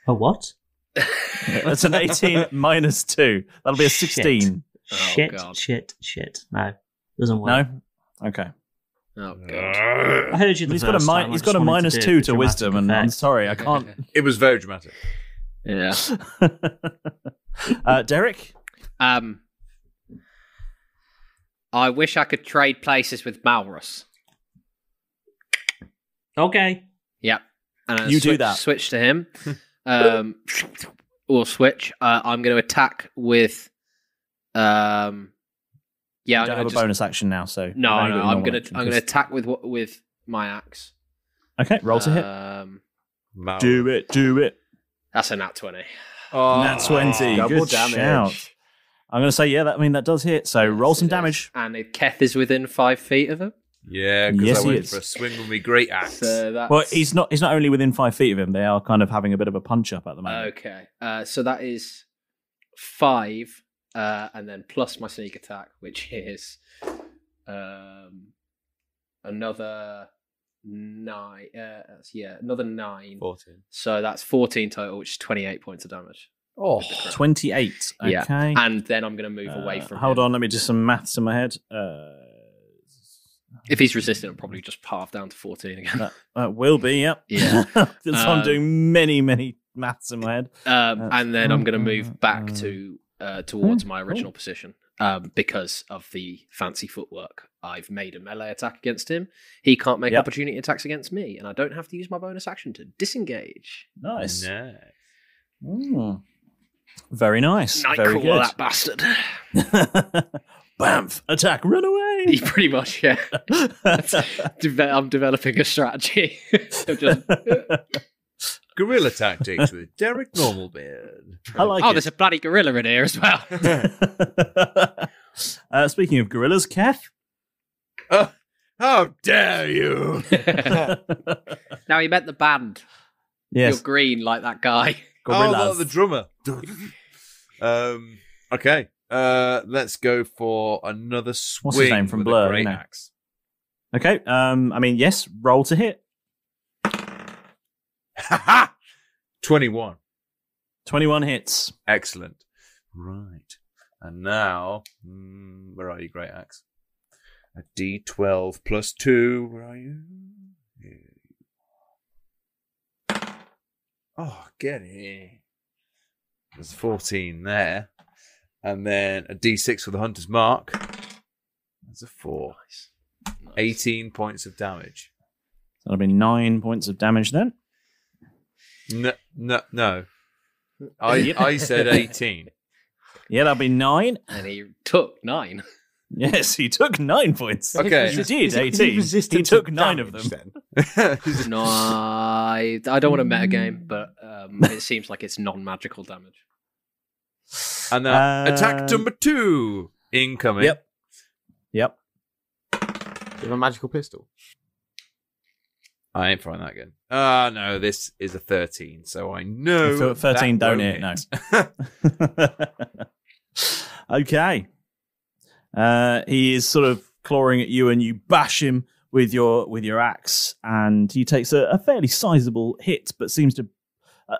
A what? That's an 18 minus 2. That'll be a 16. Shit. No, doesn't work. No? Okay. Oh, God. I heard you. He's got a minus 2 to wisdom, and I'm sorry, I can't. It was very dramatic. Yeah. Derek? I wish I could trade places with Malrus. Okay. Yep. And you do that. Switch to him. Or switch. I'm going to attack with. Yeah, you don't have a bonus action now, so no. I'm going to attack with my axe. Okay, roll to hit. Do it. That's a nat 20. Oh, nat 20. Double Good damage. Shout. I'm going to say that does hit. So roll some damage. And if Keth is within 5 feet of him. Yeah, because I went for a swing with my great axe. Well, he's not only within 5 feet of him. They are kind of having a bit of a punch up at the moment. Okay, so that is 5, and then plus my sneak attack, which is another 9. Another 9. 14. So that's 14 total, which is 28 points of damage. Oh, 28. Okay. Yeah. And then I'm going to move away from Hold him. on, let me do some maths in my head. If he's resistant, I'll probably just half down to 14 again. That will be, yep. Yeah. I'm doing many, many maths in my head. And then I'm going to move back to towards my original position because of the fancy footwork. I've made a melee attack against him. He can't make opportunity attacks against me, and I don't have to use my bonus action to disengage. Nice. Very nice. Nightcrawler, very good. that bastard. Bamf! Attack! Run away! Pretty much, yeah. I'm developing a strategy. Guerrilla tactics with Derek Normalbeard. I like it. There's a bloody gorilla in here as well. Speaking of gorillas, Keth? How dare you! Now, he meant the band. Yes. You're green like that guy. Gorillas. Oh, the drummer. Okay. Let's go for another swing. What's his name from with Blur? A great axe. Okay. Yes. Roll to hit. 21. 21 hits. Excellent. Right. And now, where are you, Great Axe? A D12 plus 2. Where are you? Oh, get it. There's 14 there. And then a D6 for the Hunter's Mark. That's a 4. Nice. 18 points of damage. that'll be 9 points of damage then. No. I said 18. Yeah, that'll be 9. And he took 9. Yes, he took 9 points. Okay. He did 18. He took 9 of them. No, I don't want to metagame, but it seems like it's non-magical damage. And attack number 2 incoming. Yep. Do you have a magical pistol? I ain't trying that again. No, this is a 13, so I know. 13 don't hit, no. Okay. He is sort of clawing at you, and you bash him with your axe, and he takes a fairly sizable hit, but seems to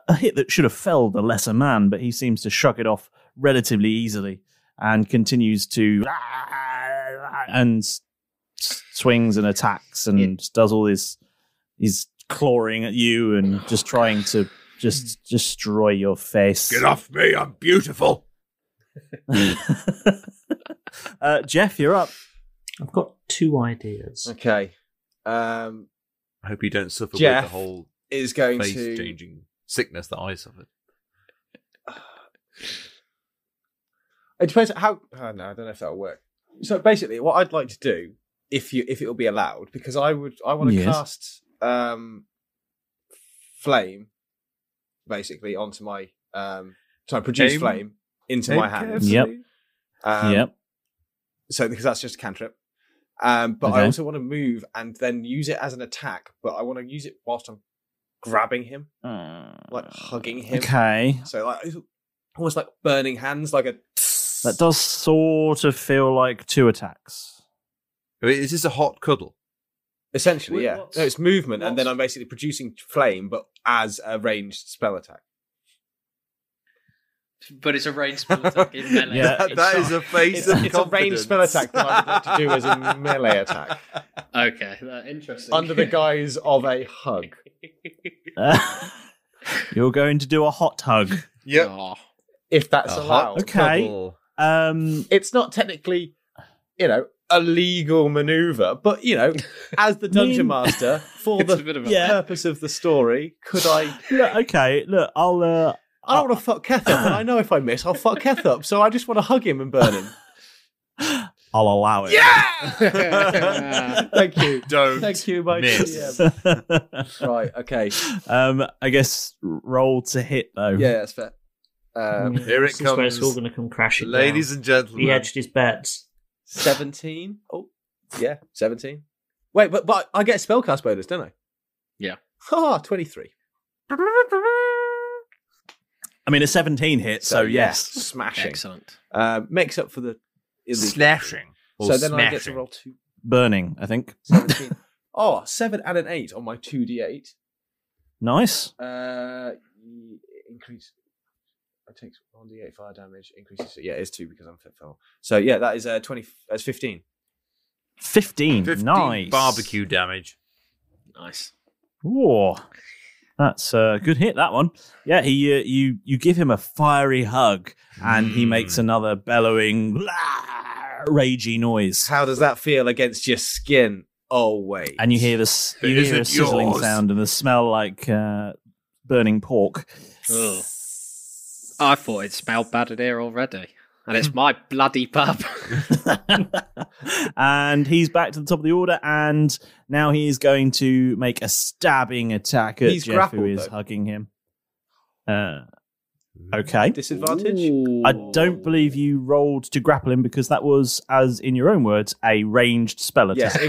a hit that should have felled a lesser man, but he seems to shrug it off relatively easily and continues to and swings and attacks and does all this. He's clawing at you and just trying to just destroy your face. Get off me! I'm beautiful. Jeff, you're up. I've got 2 ideas. Okay. I hope you don't suffer Jeff with the whole is going face-changing sickness that I suffered. It depends how. Oh, no, I don't know if that'll work. So basically, what I'd like to do, if it will be allowed, because I want to cast flame, basically onto my produce flame into my hand. Yep. Yep. So because that's just a cantrip. But I also want to move and then use it as an attack, but I want to use it whilst I'm grabbing him, like hugging him. Okay. So like almost like burning hands, like a. That does sort of feel like 2 attacks. Is this a hot cuddle? Essentially, yeah. No, it's movement, and then I'm basically producing flame, but as a ranged spell attack. But it's a ranged spell attack in melee. Yeah, that is a face of It's a ranged spell attack that I would like to do as a melee attack. Okay, interesting. Under the guise of a hug. You're going to do a hot hug. Yep. Oh. If that's allowed. Okay. Cuddle. It's not technically, a legal maneuver, but, as the dungeon master, for the purpose of the story, could I... Look, I'll... I don't want to fuck Keth up, and I know if I miss, I'll fuck Keth up, so I just want to hug him and burn him. I'll allow it. Yeah! Thank you. Thank you, my miss. GM. Right, okay. I guess roll to hit, though. Yeah, that's fair. Here it This is where comes. it's all going to come crashing Ladies down. and gentlemen. He hedged his bets. 17. Oh, yeah, 17. Wait, but I get a spellcast bonus, don't I? Yeah. 23. I mean, a 17 hit, so yes. Smashing. Excellent. Makes up for the illegal. Slashing. So then I get to roll 2. Burning, I think. 17. 7 and an 8 on my 2d8. Nice. Increase. It takes 1d8 fire damage. Increases. Yeah, it is 2 because I'm fit fell. So yeah, that is 20. That's 15. 15. Nice. Barbecue damage. Nice. Whoa. That's a good hit, that one. Yeah, you give him a fiery hug, and he makes another bellowing, ragey noise. How does that feel against your skin? Oh, wait. And you hear a sizzling sound and the smell like burning pork. Ugh. I thought it smelled bad in here already. And it's my bloody pub. And he's back to the top of the order, and now he is going to make a stabbing attack at Jeff, grappled, who is though. hugging him. Okay. Disadvantage? Ooh. I don't believe you rolled to grapple him because that was, as in your own words, a ranged spell attack.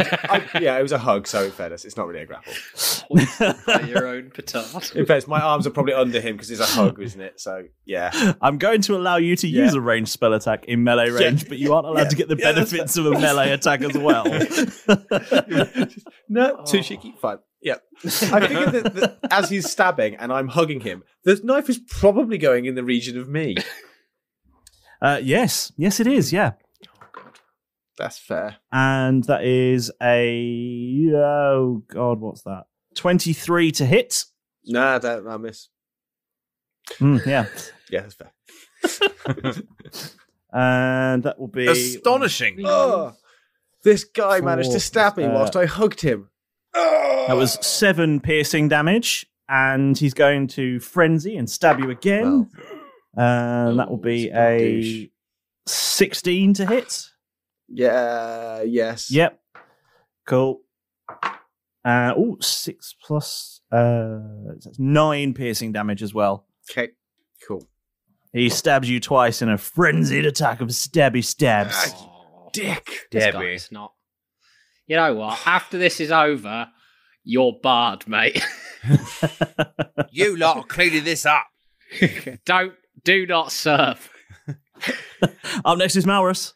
Yes, it was a hug, so in fairness, it's not really a grapple. By your own petard. In fairness, my arms are probably under him because it's a hug, isn't it? So, yeah. I'm going to allow you to use a ranged spell attack in melee range, but you aren't allowed to get the benefits of a melee attack as well. No, too cheeky. Fine. Yeah. I figured that as he's stabbing and I'm hugging him, the knife is probably going in the region of me. Yes, it is, yeah. Oh, God. That's fair. And that is oh God, what's that? 23 to hit. Nah, I miss. Yeah. Yeah, that's fair. And that will be... Astonishing. Oh, this guy managed to stab me whilst I hugged him. That was 7 piercing damage, and he's going to frenzy and stab you again. That will be a 16 to hit. Yeah. Yes. Yep. Cool. 6 plus that's 9 piercing damage as well. Okay. Cool. He stabs you twice in a frenzied attack of stabby stabs. Dick. Debbie. Not. You know what? After this is over, you're barred, mate. You lot are cleaning this up. Do not serve. Up next is Malrus.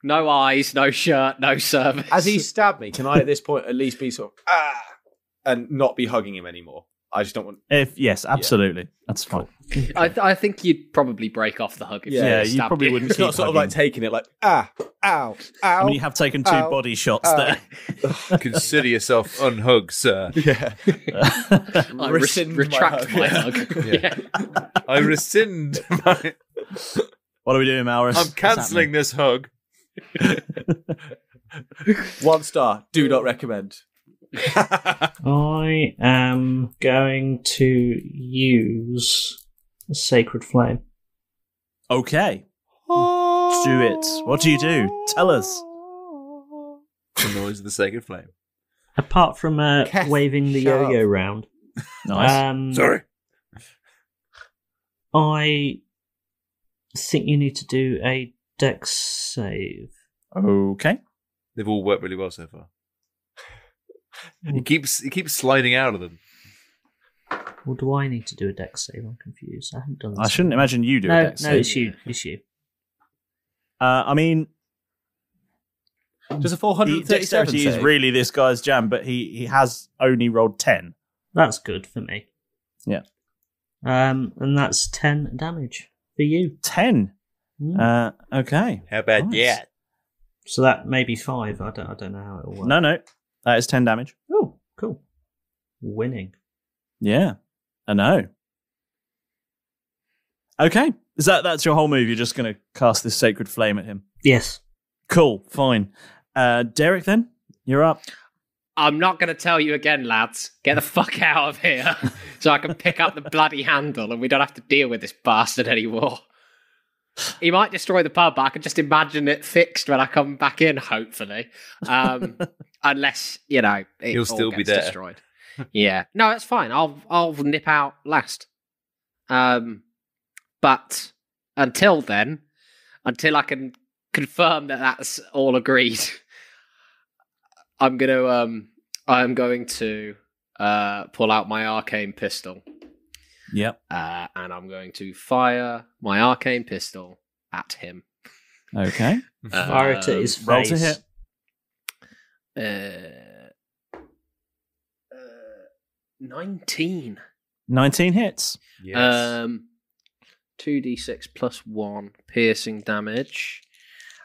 No eyes, no shirt, no service. As he stabbed me, can I at this point at least be sort of and not be hugging him anymore? I just don't want. Yes, absolutely, that's fine. I think you'd probably break off the hug. If you probably wouldn't. It's not sort of like taking it like ow, ow. I mean, you have taken 2 body shots there. Consider yourself unhugged, sir. Yeah. I retract my hug. Yeah. I rescind my. What are we doing, Malrus? I'm cancelling this hug. 1 star. Do not recommend. I am going to use a Sacred Flame. Okay. Do it. What do you do? Tell us. The noise of the Sacred Flame. Apart from waving the yo-yo round. Nice. Sorry. I think you need to do a Dex save. Okay. They've all worked really well so far. He keeps sliding out of them. Or do I need to do a Dex save? I'm confused. I haven't done this. I shouldn't imagine you do a Dex save. No, it's you. It's you. I mean, does a 437 dexterity is really this guy's jam, but he has only rolled 10. That's good for me. Yeah. And that's 10 damage for you. 10. Okay. How about that? So that may be 5. I don't know how it'll work. No. That is 10 damage. Oh, cool. Winning. Yeah. I know. Okay. That's your whole move? You're just going to cast this Sacred Flame at him? Yes. Cool. Fine. Derek, then? You're up. I'm not going to tell you again, lads. Get the fuck out of here so I can pick up the bloody handle and we don't have to deal with this bastard anymore. He might destroy the pub, but I can just imagine it fixed when I come back in, hopefully. Unless, he'll still be there. Destroyed. Yeah. No, that's fine. I'll nip out last. But until then, until I can confirm that that's all agreed, I'm going to pull out my arcane pistol. Yep. And I'm going to fire my arcane pistol at him. Okay. Fire it at his face. Roll to hit. 19. 19 hits. Yes. 2d6 plus 1 piercing damage.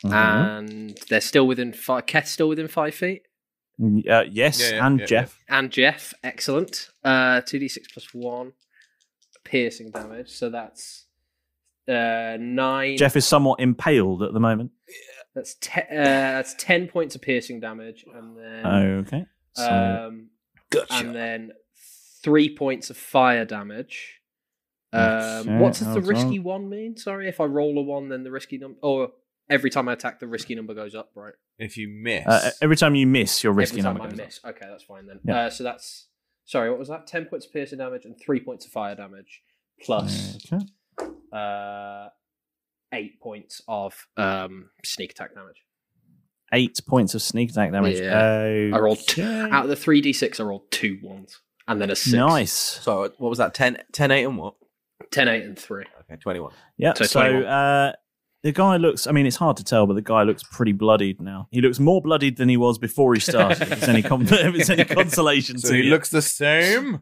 And they're still within 5. Keth's still within 5 feet? Yes, and Jeff. Yeah. And Jeff, excellent. 2d6 plus 1 piercing damage, so that's 9. Jeff is somewhat impaled at the moment. That's 10 points of piercing damage, and then okay. So, gotcha. And then 3 points of fire damage. What does the risky one mean? Sorry, if I roll a 1, then the risky number, or every time I attack, the risky number goes up, right? If you miss, every time you miss, your risky number goes up. Okay, that's fine then. Yeah. So that's. Sorry, what was that? 10 points of piercing damage and 3 points of fire damage, plus 8 points of sneak attack damage. 8 points of sneak attack damage. Yeah. I rolled out of the 3d6. I rolled 2 ones and then a 6. Nice. So what was that? 10, 8 and what? 10, 8 and 3. Okay, 21. Yeah. So the guy looks. I mean, it's hard to tell, but the guy looks pretty bloodied now. He looks more bloodied than he was before he started. If it's any consolation so to he you. looks the same.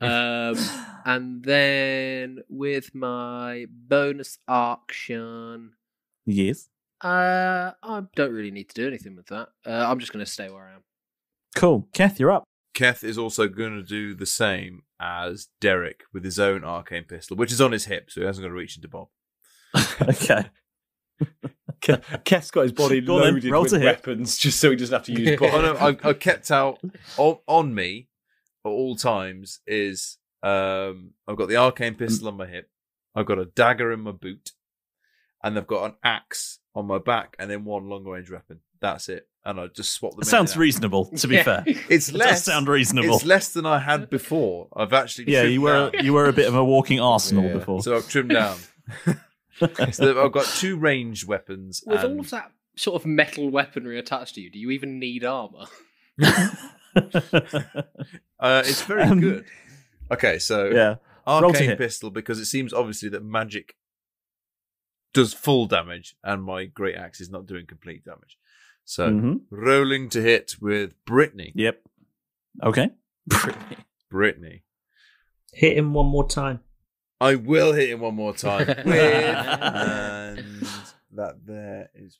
And then with my bonus action, yes, I don't really need to do anything with that. I'm just going to stay where I am. Cool, Keth, you're up. Keth is also going to do the same as Derek with his own arcane pistol, which is on his hip, so he hasn't got to reach into Bob. Okay. Keth's got his body loaded with weapons just so he doesn't have to use bullets. I kept out on me at all times is I've got the arcane pistol on my hip, I've got a dagger in my boot, and I've got an axe on my back, and then one long range weapon. That's it. And I just swap them. It sounds reasonable, to be fair. It does sound reasonable. It's less than I had before. I've actually you were a bit of a walking arsenal before. So I've trimmed down. So I've got 2 ranged weapons. With all of that sort of metal weaponry attached to you, do you even need armor? It's very good. Okay, so arcane pistol, because it seems obviously that magic does full damage, and my great axe is not doing complete damage. So rolling to hit with Brittany. Yep. Okay. Brittany. Hit him one more time. I will hit him one more time. And that there is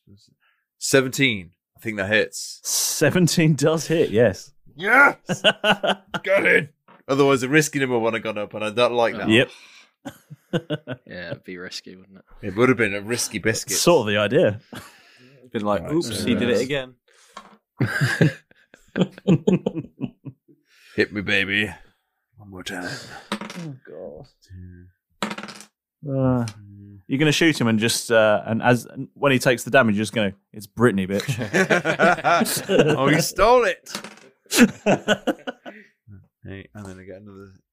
17. I think that hits. 17 does hit, yes. Yes! Got it! Otherwise, the risky number would have gone up, and I don't like that. Yep. Yeah, it'd be risky, wouldn't it? It would have been a risky biscuit. Sort of the idea. It's been like, oops, he did it again. Hit me, baby. One more time. Oh, God. You're going to shoot him and just, and as when he takes the damage, you're just going to, it's Brittany, bitch. Oh, he stole it. Hey, and then I get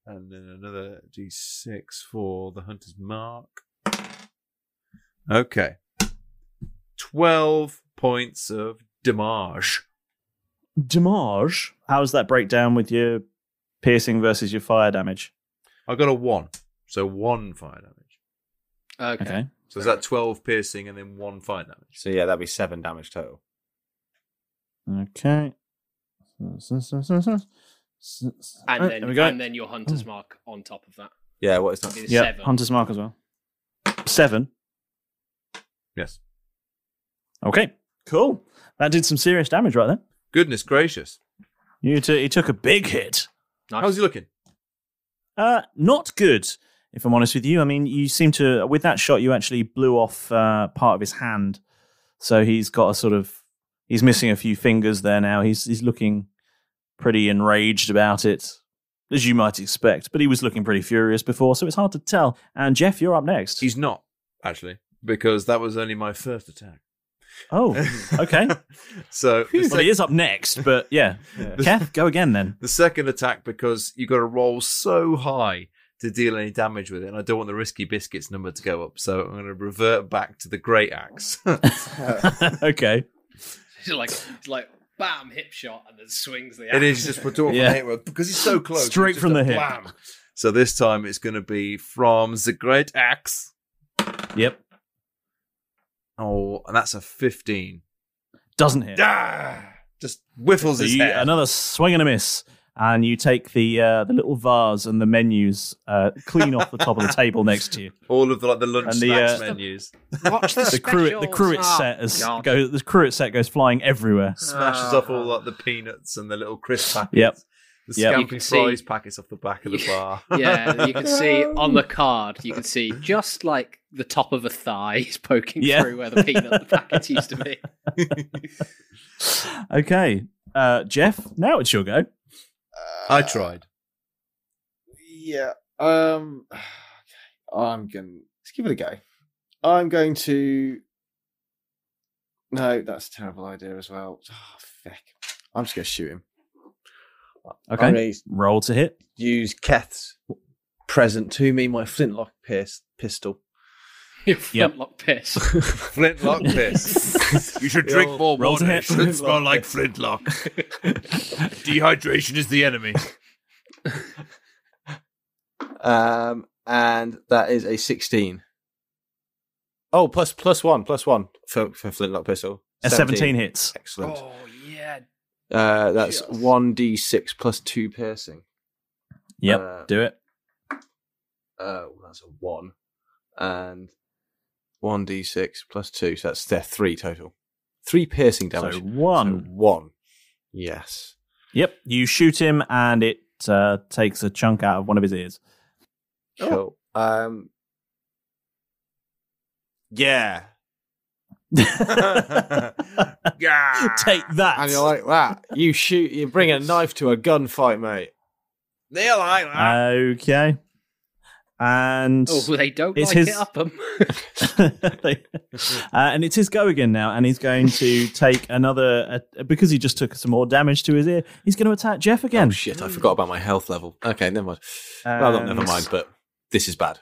another D6 for the hunter's mark. Okay. 12 points of damage. Damage? How does that break down with your piercing versus your fire damage? I got a 1. So 1 fire damage. Okay. So is that 12 piercing and then 1 fire damage? So yeah, that'd be 7 damage total. Okay. And then your hunter's mark on top of that. Yeah, what is that? Yeah, hunter's mark as well. 7. Yes. Okay, cool. That did some serious damage right there. Goodness gracious. He took a big hit. Nice. How's he looking? Not good, if I'm honest with you. I mean, you seem to, with that shot, you actually blew off part of his hand. So he's got he's missing a few fingers there now. He's looking pretty enraged about it, as you might expect. But he was looking pretty furious before, so it's hard to tell. And Jeff, you're up next. He's not, actually, because that was only my first attack. Oh, okay. So he is up next, but yeah. Keth, go again then. The second attack, because you've got to roll so high to deal any damage with it, and I don't want the risky biscuits number to go up, so I'm going to revert back to the great axe. Okay. It's like bam, hip shot, and then swings the axe. It is just from the hip, because he's so close. Straight from the hip. Blam. So this time it's going to be from the great axe. Yep. Oh, and that's a 15. Doesn't hit. Just whiffles his head. Another swing and a miss. And you take the little vase and the menus clean off the top of the table next to you. All of the lunch snacks menus. Watch the The cruet set goes flying everywhere. Smashes off all the peanuts and the little crisp packets. Yep. The Scampi Fries packets off the back of the bar. Yeah, you can see on the card, you can see just like the top of a thigh is poking through where the peanut packets used to be. Okay. Jeff, now it's your go. I tried. Yeah. Let's give it a go. I'm going to. No, that's a terrible idea as well. Oh, feck. I'm just going to shoot him. Okay. Roll to hit. Use Keth's present to me, my flintlock pistol. Your flintlock piss. Flintlock piss. You should drink more water. It should smell like flintlock. Dehydration is the enemy. And that is a 16. Oh, plus one for flintlock pistol. A 17 hits. Excellent. Oh yeah. That's 1d6 plus 2 piercing. Yep, do it. That's a 1. And 1d6 plus 2, so that's 3 total. 3 piercing damage. So 1. So 1. Yes. Yep, you shoot him and it takes a chunk out of one of his ears. Cool. Yeah. Take that. And you're like that. You bring a knife to a gunfight, mate. They like that. Okay. And they don't like it up them. And it's his go again now, and he's going to take another because he just took some more damage to his ear. He's going to attack Jeff again. Oh shit! I forgot about my health level. Okay, never mind. Well, not never mind, but this is bad.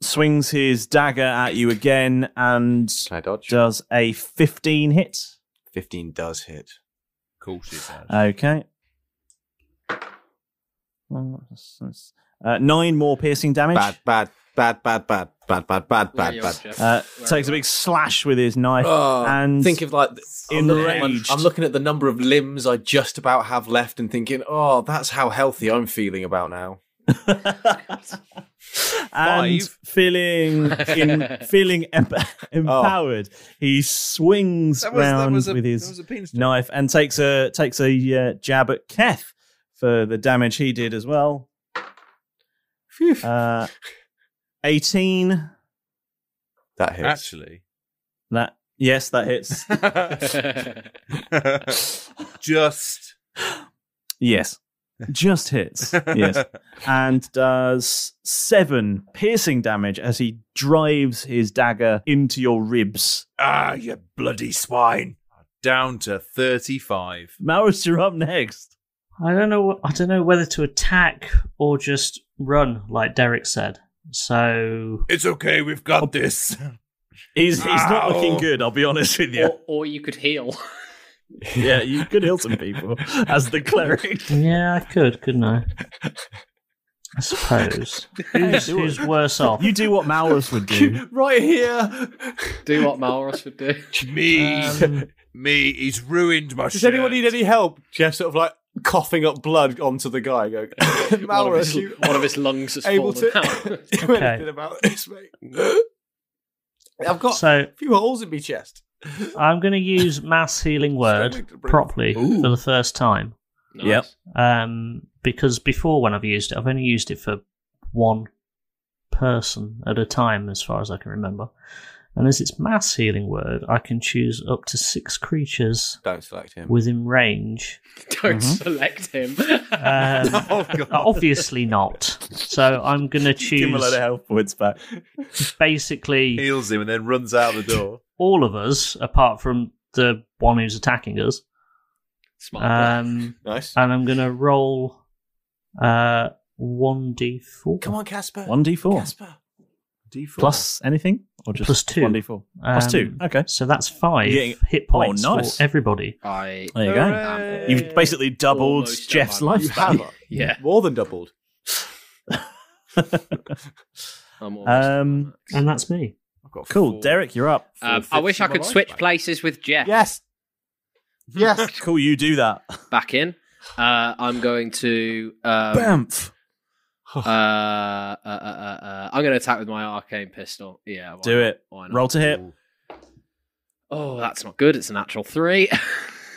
Swings his dagger at you again, and Can I dodge? does a 15 hit. 15 does hit. Cool shit. Okay. 9 more piercing damage. Bad. Takes a big slash with his knife, and think of like enraged. I'm looking at the number of limbs I just about have left, and thinking, "Oh, that's how healthy I'm feeling about now." And feeling empowered, he swings round with his knife and takes a jab at Keth for the damage he did as well. 18. That hits. Actually, that hits. Just hits. Yes, and does 7 piercing damage as he drives his dagger into your ribs. Ah, you bloody swine! Down to 35. Maurus, you're up next. I don't know whether to attack or just run, like Derek said. So it's okay, we've got this. He's not looking good, I'll be honest with you. Or you could heal. Yeah, you could heal some people as the cleric. Yeah, I could, couldn't I? I suppose. Who's worse off? You do what Maurus would do. Right here. Do what Maurus would do. Me, he's ruined my Does shirt. anyone need any help? Jeff sort of like coughing up blood onto the guy. Going, Maurus, one of his lungs has able fallen to out. do anything about this, mate? I've got a few holes in my chest. I'm going to use Mass Healing Word properly for the first time. Nice. Yep. Because before, when I've used it, I've only used it for one person at a time, as far as I can remember. And as it's Mass Healing Word, I can choose up to 6 creatures. Don't select him. Within range. Don't select him. Obviously not. So I'm going to choose. Give him a load of health points back. Basically, heals him and then runs out the door. All of us, apart from the one who's attacking us. Smart. Nice. And I'm going to roll 1d4. Come on, Casper. 1d4. Casper. D4. Plus anything? Or just plus 2. 1d4? Plus 2. Okay. So that's 5 hit points nice. for everybody. There you go. You've basically doubled Jeff's lifespan. Yeah. More than doubled. And that's me. Cool. Derek, you're up. I wish I could switch places with Jeff. Yes. Cool, you do that. Back in. I'm going to... Bamf. I'm going to attack with my arcane pistol. Yeah. Do it. Roll to hit. Oh, that's not good. It's a natural 3.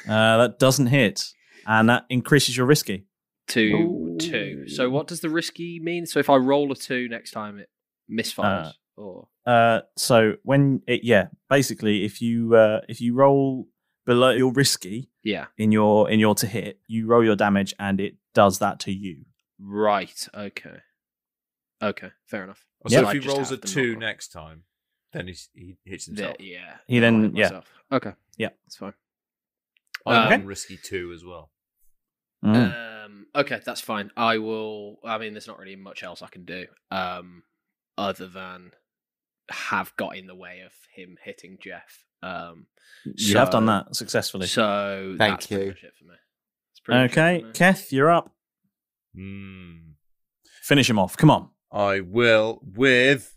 That doesn't hit. And that increases your risky. to 2. So what does the risky mean? So if I roll a 2 next time, it misfires? So when it, basically if you roll below your risky in your to hit, you roll your damage and it does that to you. Right. Okay, fair enough. So if he rolls a 2 next time, then he hits himself. He then Okay. Yeah, that's fine. I'm risky 2 as well. Okay, that's fine. I will. I mean, there's not really much else I can do other than have got in the way of him hitting Jeff. You have done that successfully. So thank you. Pretty much it for me. Okay, Keth, you're up. Finish him off. Come on. I will with.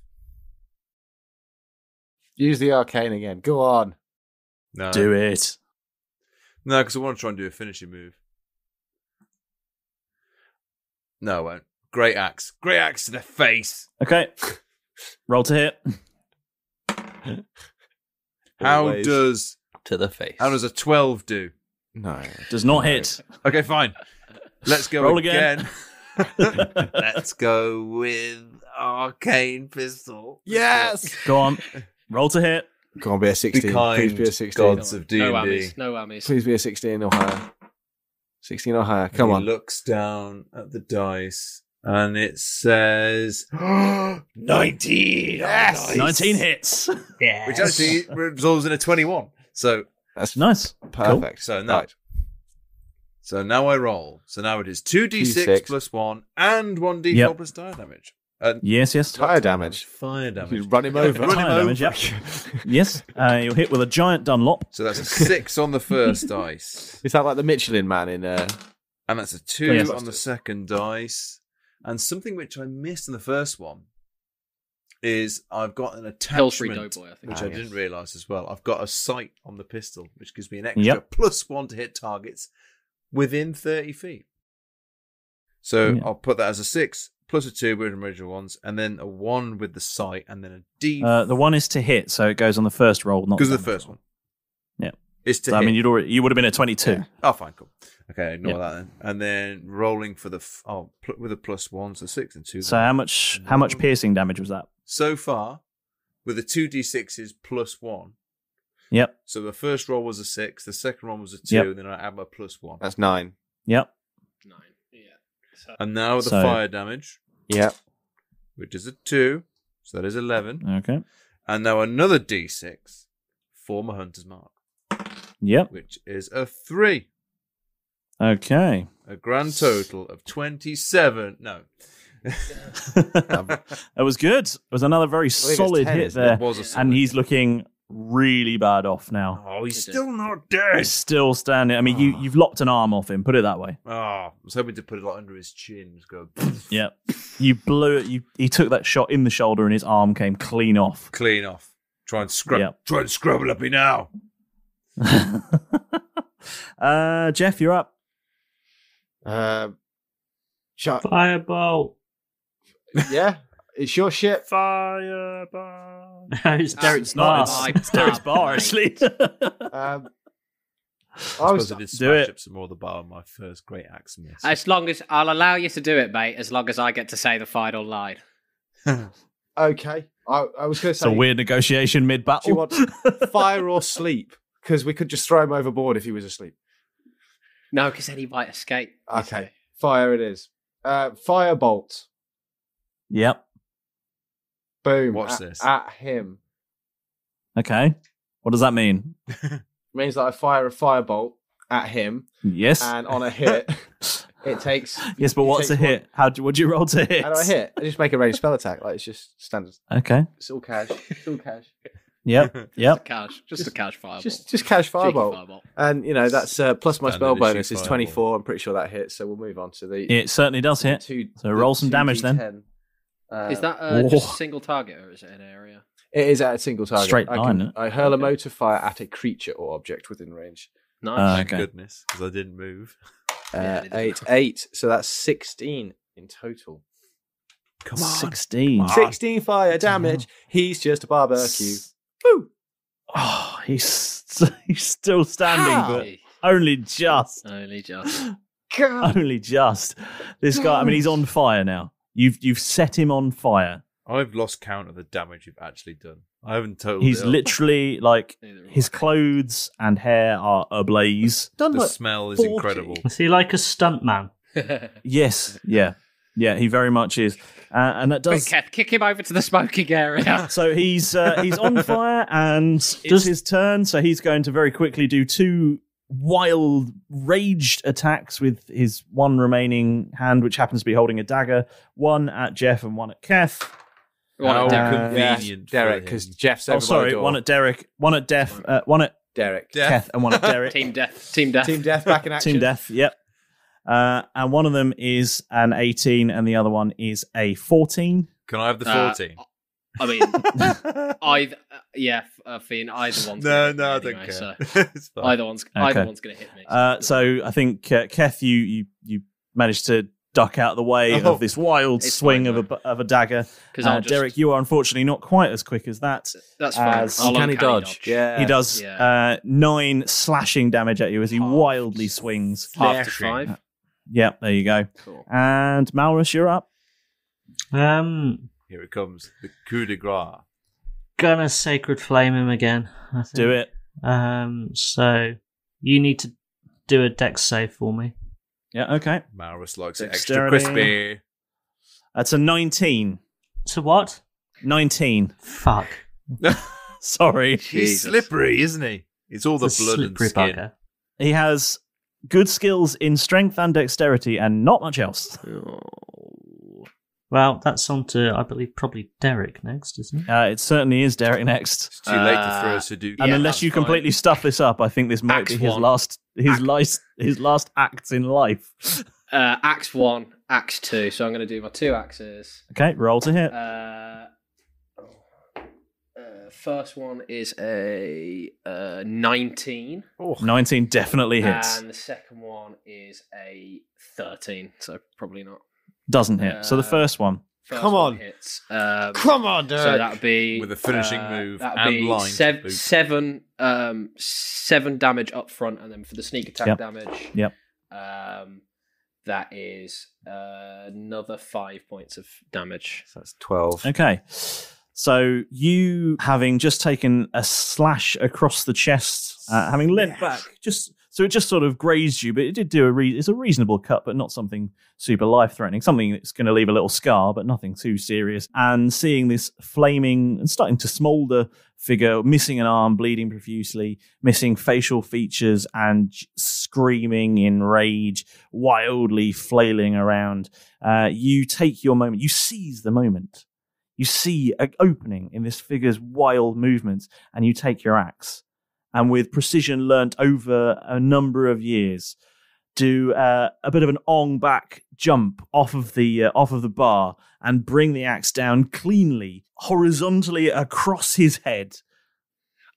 Use the arcane again. Go on. No. Do it. No, because I want to try and do a finishing move. No, I won't. Great axe. Great axe to the face. Okay. Roll to hit. How does to the face? How does a 12 do? No, does not hit. Okay, fine. Let's go Roll again. Let's go with arcane pistol. Yes. Go on. Roll to hit. Come on, be a 16. Be kind, Please be a 16. gods of D&D. No whammies. Please be a 16 or higher. 16 or higher. Come on. He looks down at the dice and it says 19. Yes! 19 hits. Yeah. Which actually resolves in a 21. So That's nice. Perfect. Cool. So now, so now I roll. So now it is 2d6 plus 1 and 1d4 plus dire damage. Yes. Fire damage. Fire damage. You run him over. Fire damage, yep. Yes. You'll hit with a giant Dunlop. So that's a 6 on the first dice. Is that like the Michelin man in... And that's a 2 on the second dice. And something which I missed in the first one is I've got an attachment, Doughboy, I think. which I didn't realise as well. I've got a sight on the pistol, which gives me an extra +1 to hit targets within 30 feet. So I'll put that as a 6 plus a 2 with original ones, and then a 1 with the sight, and then a D. The 1 is to hit, so it goes on the first roll, not because of the first one. Yeah, it's to so, hit. I mean, you would have been at 22. Yeah. Oh, fine, cool. Okay, ignore that then. And then rolling for the with a +1, so 6 and 2. So how much piercing damage was that? So far, with the 2d6s plus 1. Yep. So the first roll was a 6, the second one was a 2, and then I add my +1. That's 9. Yep. 9. Yeah. So, and now the fire damage. Yep. Which is a 2, so that is 11. Okay. And now another d6 for my hunter's mark. Yep. Which is a 3. Okay. A grand total of 27. No. That was good. It was another very solid hit there. And he's looking really bad off now. Oh, he's still not dead. He's still standing. I mean, you've lopped an arm off him, put it that way. Oh, I was hoping to put it like under his chin. Just go. Yeah. You blew it. He took that shot in the shoulder and his arm came clean off. Clean off. Try and scrub it up now. Jeff, you're up. Fireball. Yeah, it's your ship. Fireball. It's Derek's bar. It's Derek's bar, actually. I did smash up some more of the bar on my first great axe miss. as long as I'll allow you to do it, mate, as long as I get to say the final line. Okay, I was going to say it's a weird negotiation mid-battle. Do you want fire or sleep? Because we could just throw him overboard if he was asleep. No, because then he might escape. Okay, fire it is. Firebolt. Yep. Boom. Watch this. At him. Okay. What does that mean? It means that I fire a firebolt at him. Yes. And on a hit, it takes... Yes, but what's a hit? Would you roll to hit? How do I hit? I just make a ranged spell attack. Like, it's just standard. Okay. It's all cash. It's all cash. Yep. Just a cash fireball. Just cash firebolt. And, you know, that's plus my spell bonus is 24. I'm pretty sure that hits, so we'll move on to the... It certainly does hit. So roll some damage then. Is that just a single target, or is it an area? It is at a single target. Straight line. I hurl a motor fire at a creature or object within range. Nice. Thank goodness, because I didn't move. 8. So that's 16 in total. Come on. 16. 16 fire damage. He's just a barbecue. Woo! Oh, he's still standing, but only just. Only just. Only just. This guy, I mean, he's on fire now. You've set him on fire. I've lost count of the damage you've actually done. I haven't told. He's literally like his clothes and hair are ablaze. The smell is incredible. Is he like a stuntman? Yes, yeah, he very much is, and that does. Quick, Kev, kick him over to the smoking area. So he's on fire, and it's his turn. So he's going to very quickly do 2 wild, raged attacks with his one remaining hand, which happens to be holding a dagger. One at Jeff and one at Keth. How convenient, Derek, because Jeff's over Oh, sorry, by the door. one at Derek, one at Def, one at Derek, Keth, and one at Derek. Team Death. Team Death back in action. Team Death, yep. And one of them is an 18, and the other one is a 14. Can I have the 14? I mean, Fiend, either one's No, gonna I hit me don't anyway, care. so It's fine. either one's going to hit me. So I think Keth, you managed to duck out of the way of this wild swing of a dagger. Derek, you are unfortunately not quite as quick as that. That's fine. Uncanny dodge. Yeah, he does 9 slashing damage at you as he wildly swings. Half to 5. Yeah, there you go. Cool. And Malrus, you're up. Here it comes, the coup de grace. gonna Sacred Flame him again. I think. Do it. So you need to do a dex save for me. Yeah, okay. Maurus likes it extra crispy. That's a 19. So what? 19. Fuck. Sorry. He's slippery, isn't he? It's all the blood and skin. Bugger. He has good skills in strength and dexterity and not much else. Well, that's on to, I believe, probably Derek next, isn't it? It certainly is Derek next. It's too late to throw a Sudoku. And unless you completely stuff this up, I think this might be his last acts in life. Axe 1, Axe 2. So I'm going to do my 2 axes. Okay, roll to hit. First one is a 19. 19 definitely hits. And the second one is a 13, so probably not. Doesn't hit. So the first one. Come on. Hits. Come on, Derek. So that would be... With a finishing move that would and be line. 7 damage up front, and then for the sneak attack damage... Yep. That is another 5 points of damage. So that's 12. Okay. So you, having just taken a slash across the chest, having leant back, so it just sort of grazed you, but it did do it's a reasonable cut, but not something super life-threatening. Something that's going to leave a little scar, but nothing too serious. And seeing this flaming and starting to smoulder figure, missing an arm, bleeding profusely, missing facial features, and screaming in rage, wildly flailing around, you take your moment. You seize the moment. You see an opening in this figure's wild movements, and you take your axe. And with precision learnt over a number of years, do a bit of an back jump off of the bar and bring the axe down cleanly, horizontally across his head.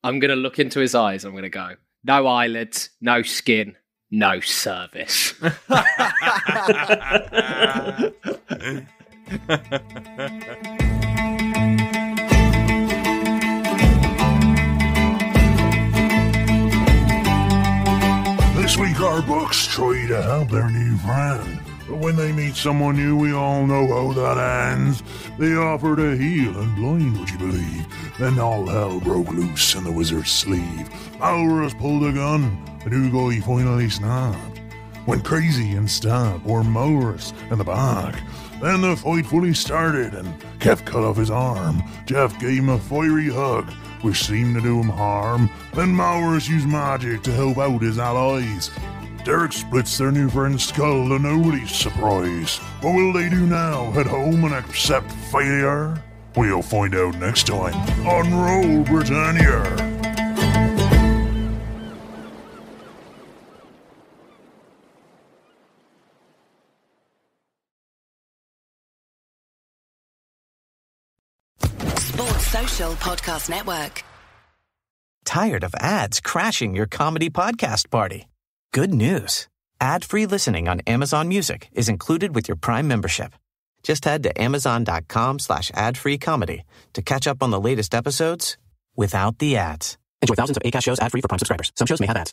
I'm going to look into his eyes. I'm going to go, no eyelids, no skin, no service. This week our books try to help their new friend, but when they meet someone new, we all know how that ends. They offer to heal and blind, would you believe? Then all hell broke loose in the wizard's sleeve. Maurus pulled a gun, a new guy finally snapped. Went crazy and stabbed poor Maurus in the back. Then the fight fully started and Kev cut off his arm. Jeff gave him a fiery hug, which seemed to do him harm. Then Maurus used magic to help out his allies. Derek splits their new friend's skull to nobody's surprise. What will they do now? Head home and accept failure? We'll find out next time on Roll Britannia. Sports Social Podcast Network. Tired of ads crashing your comedy podcast party? Good news. Ad-free listening on Amazon Music is included with your Prime membership. Just head to amazon.com/ad-free comedy to catch up on the latest episodes without the ads. Enjoy thousands of Acast shows ad-free for Prime subscribers. Some shows may have ads.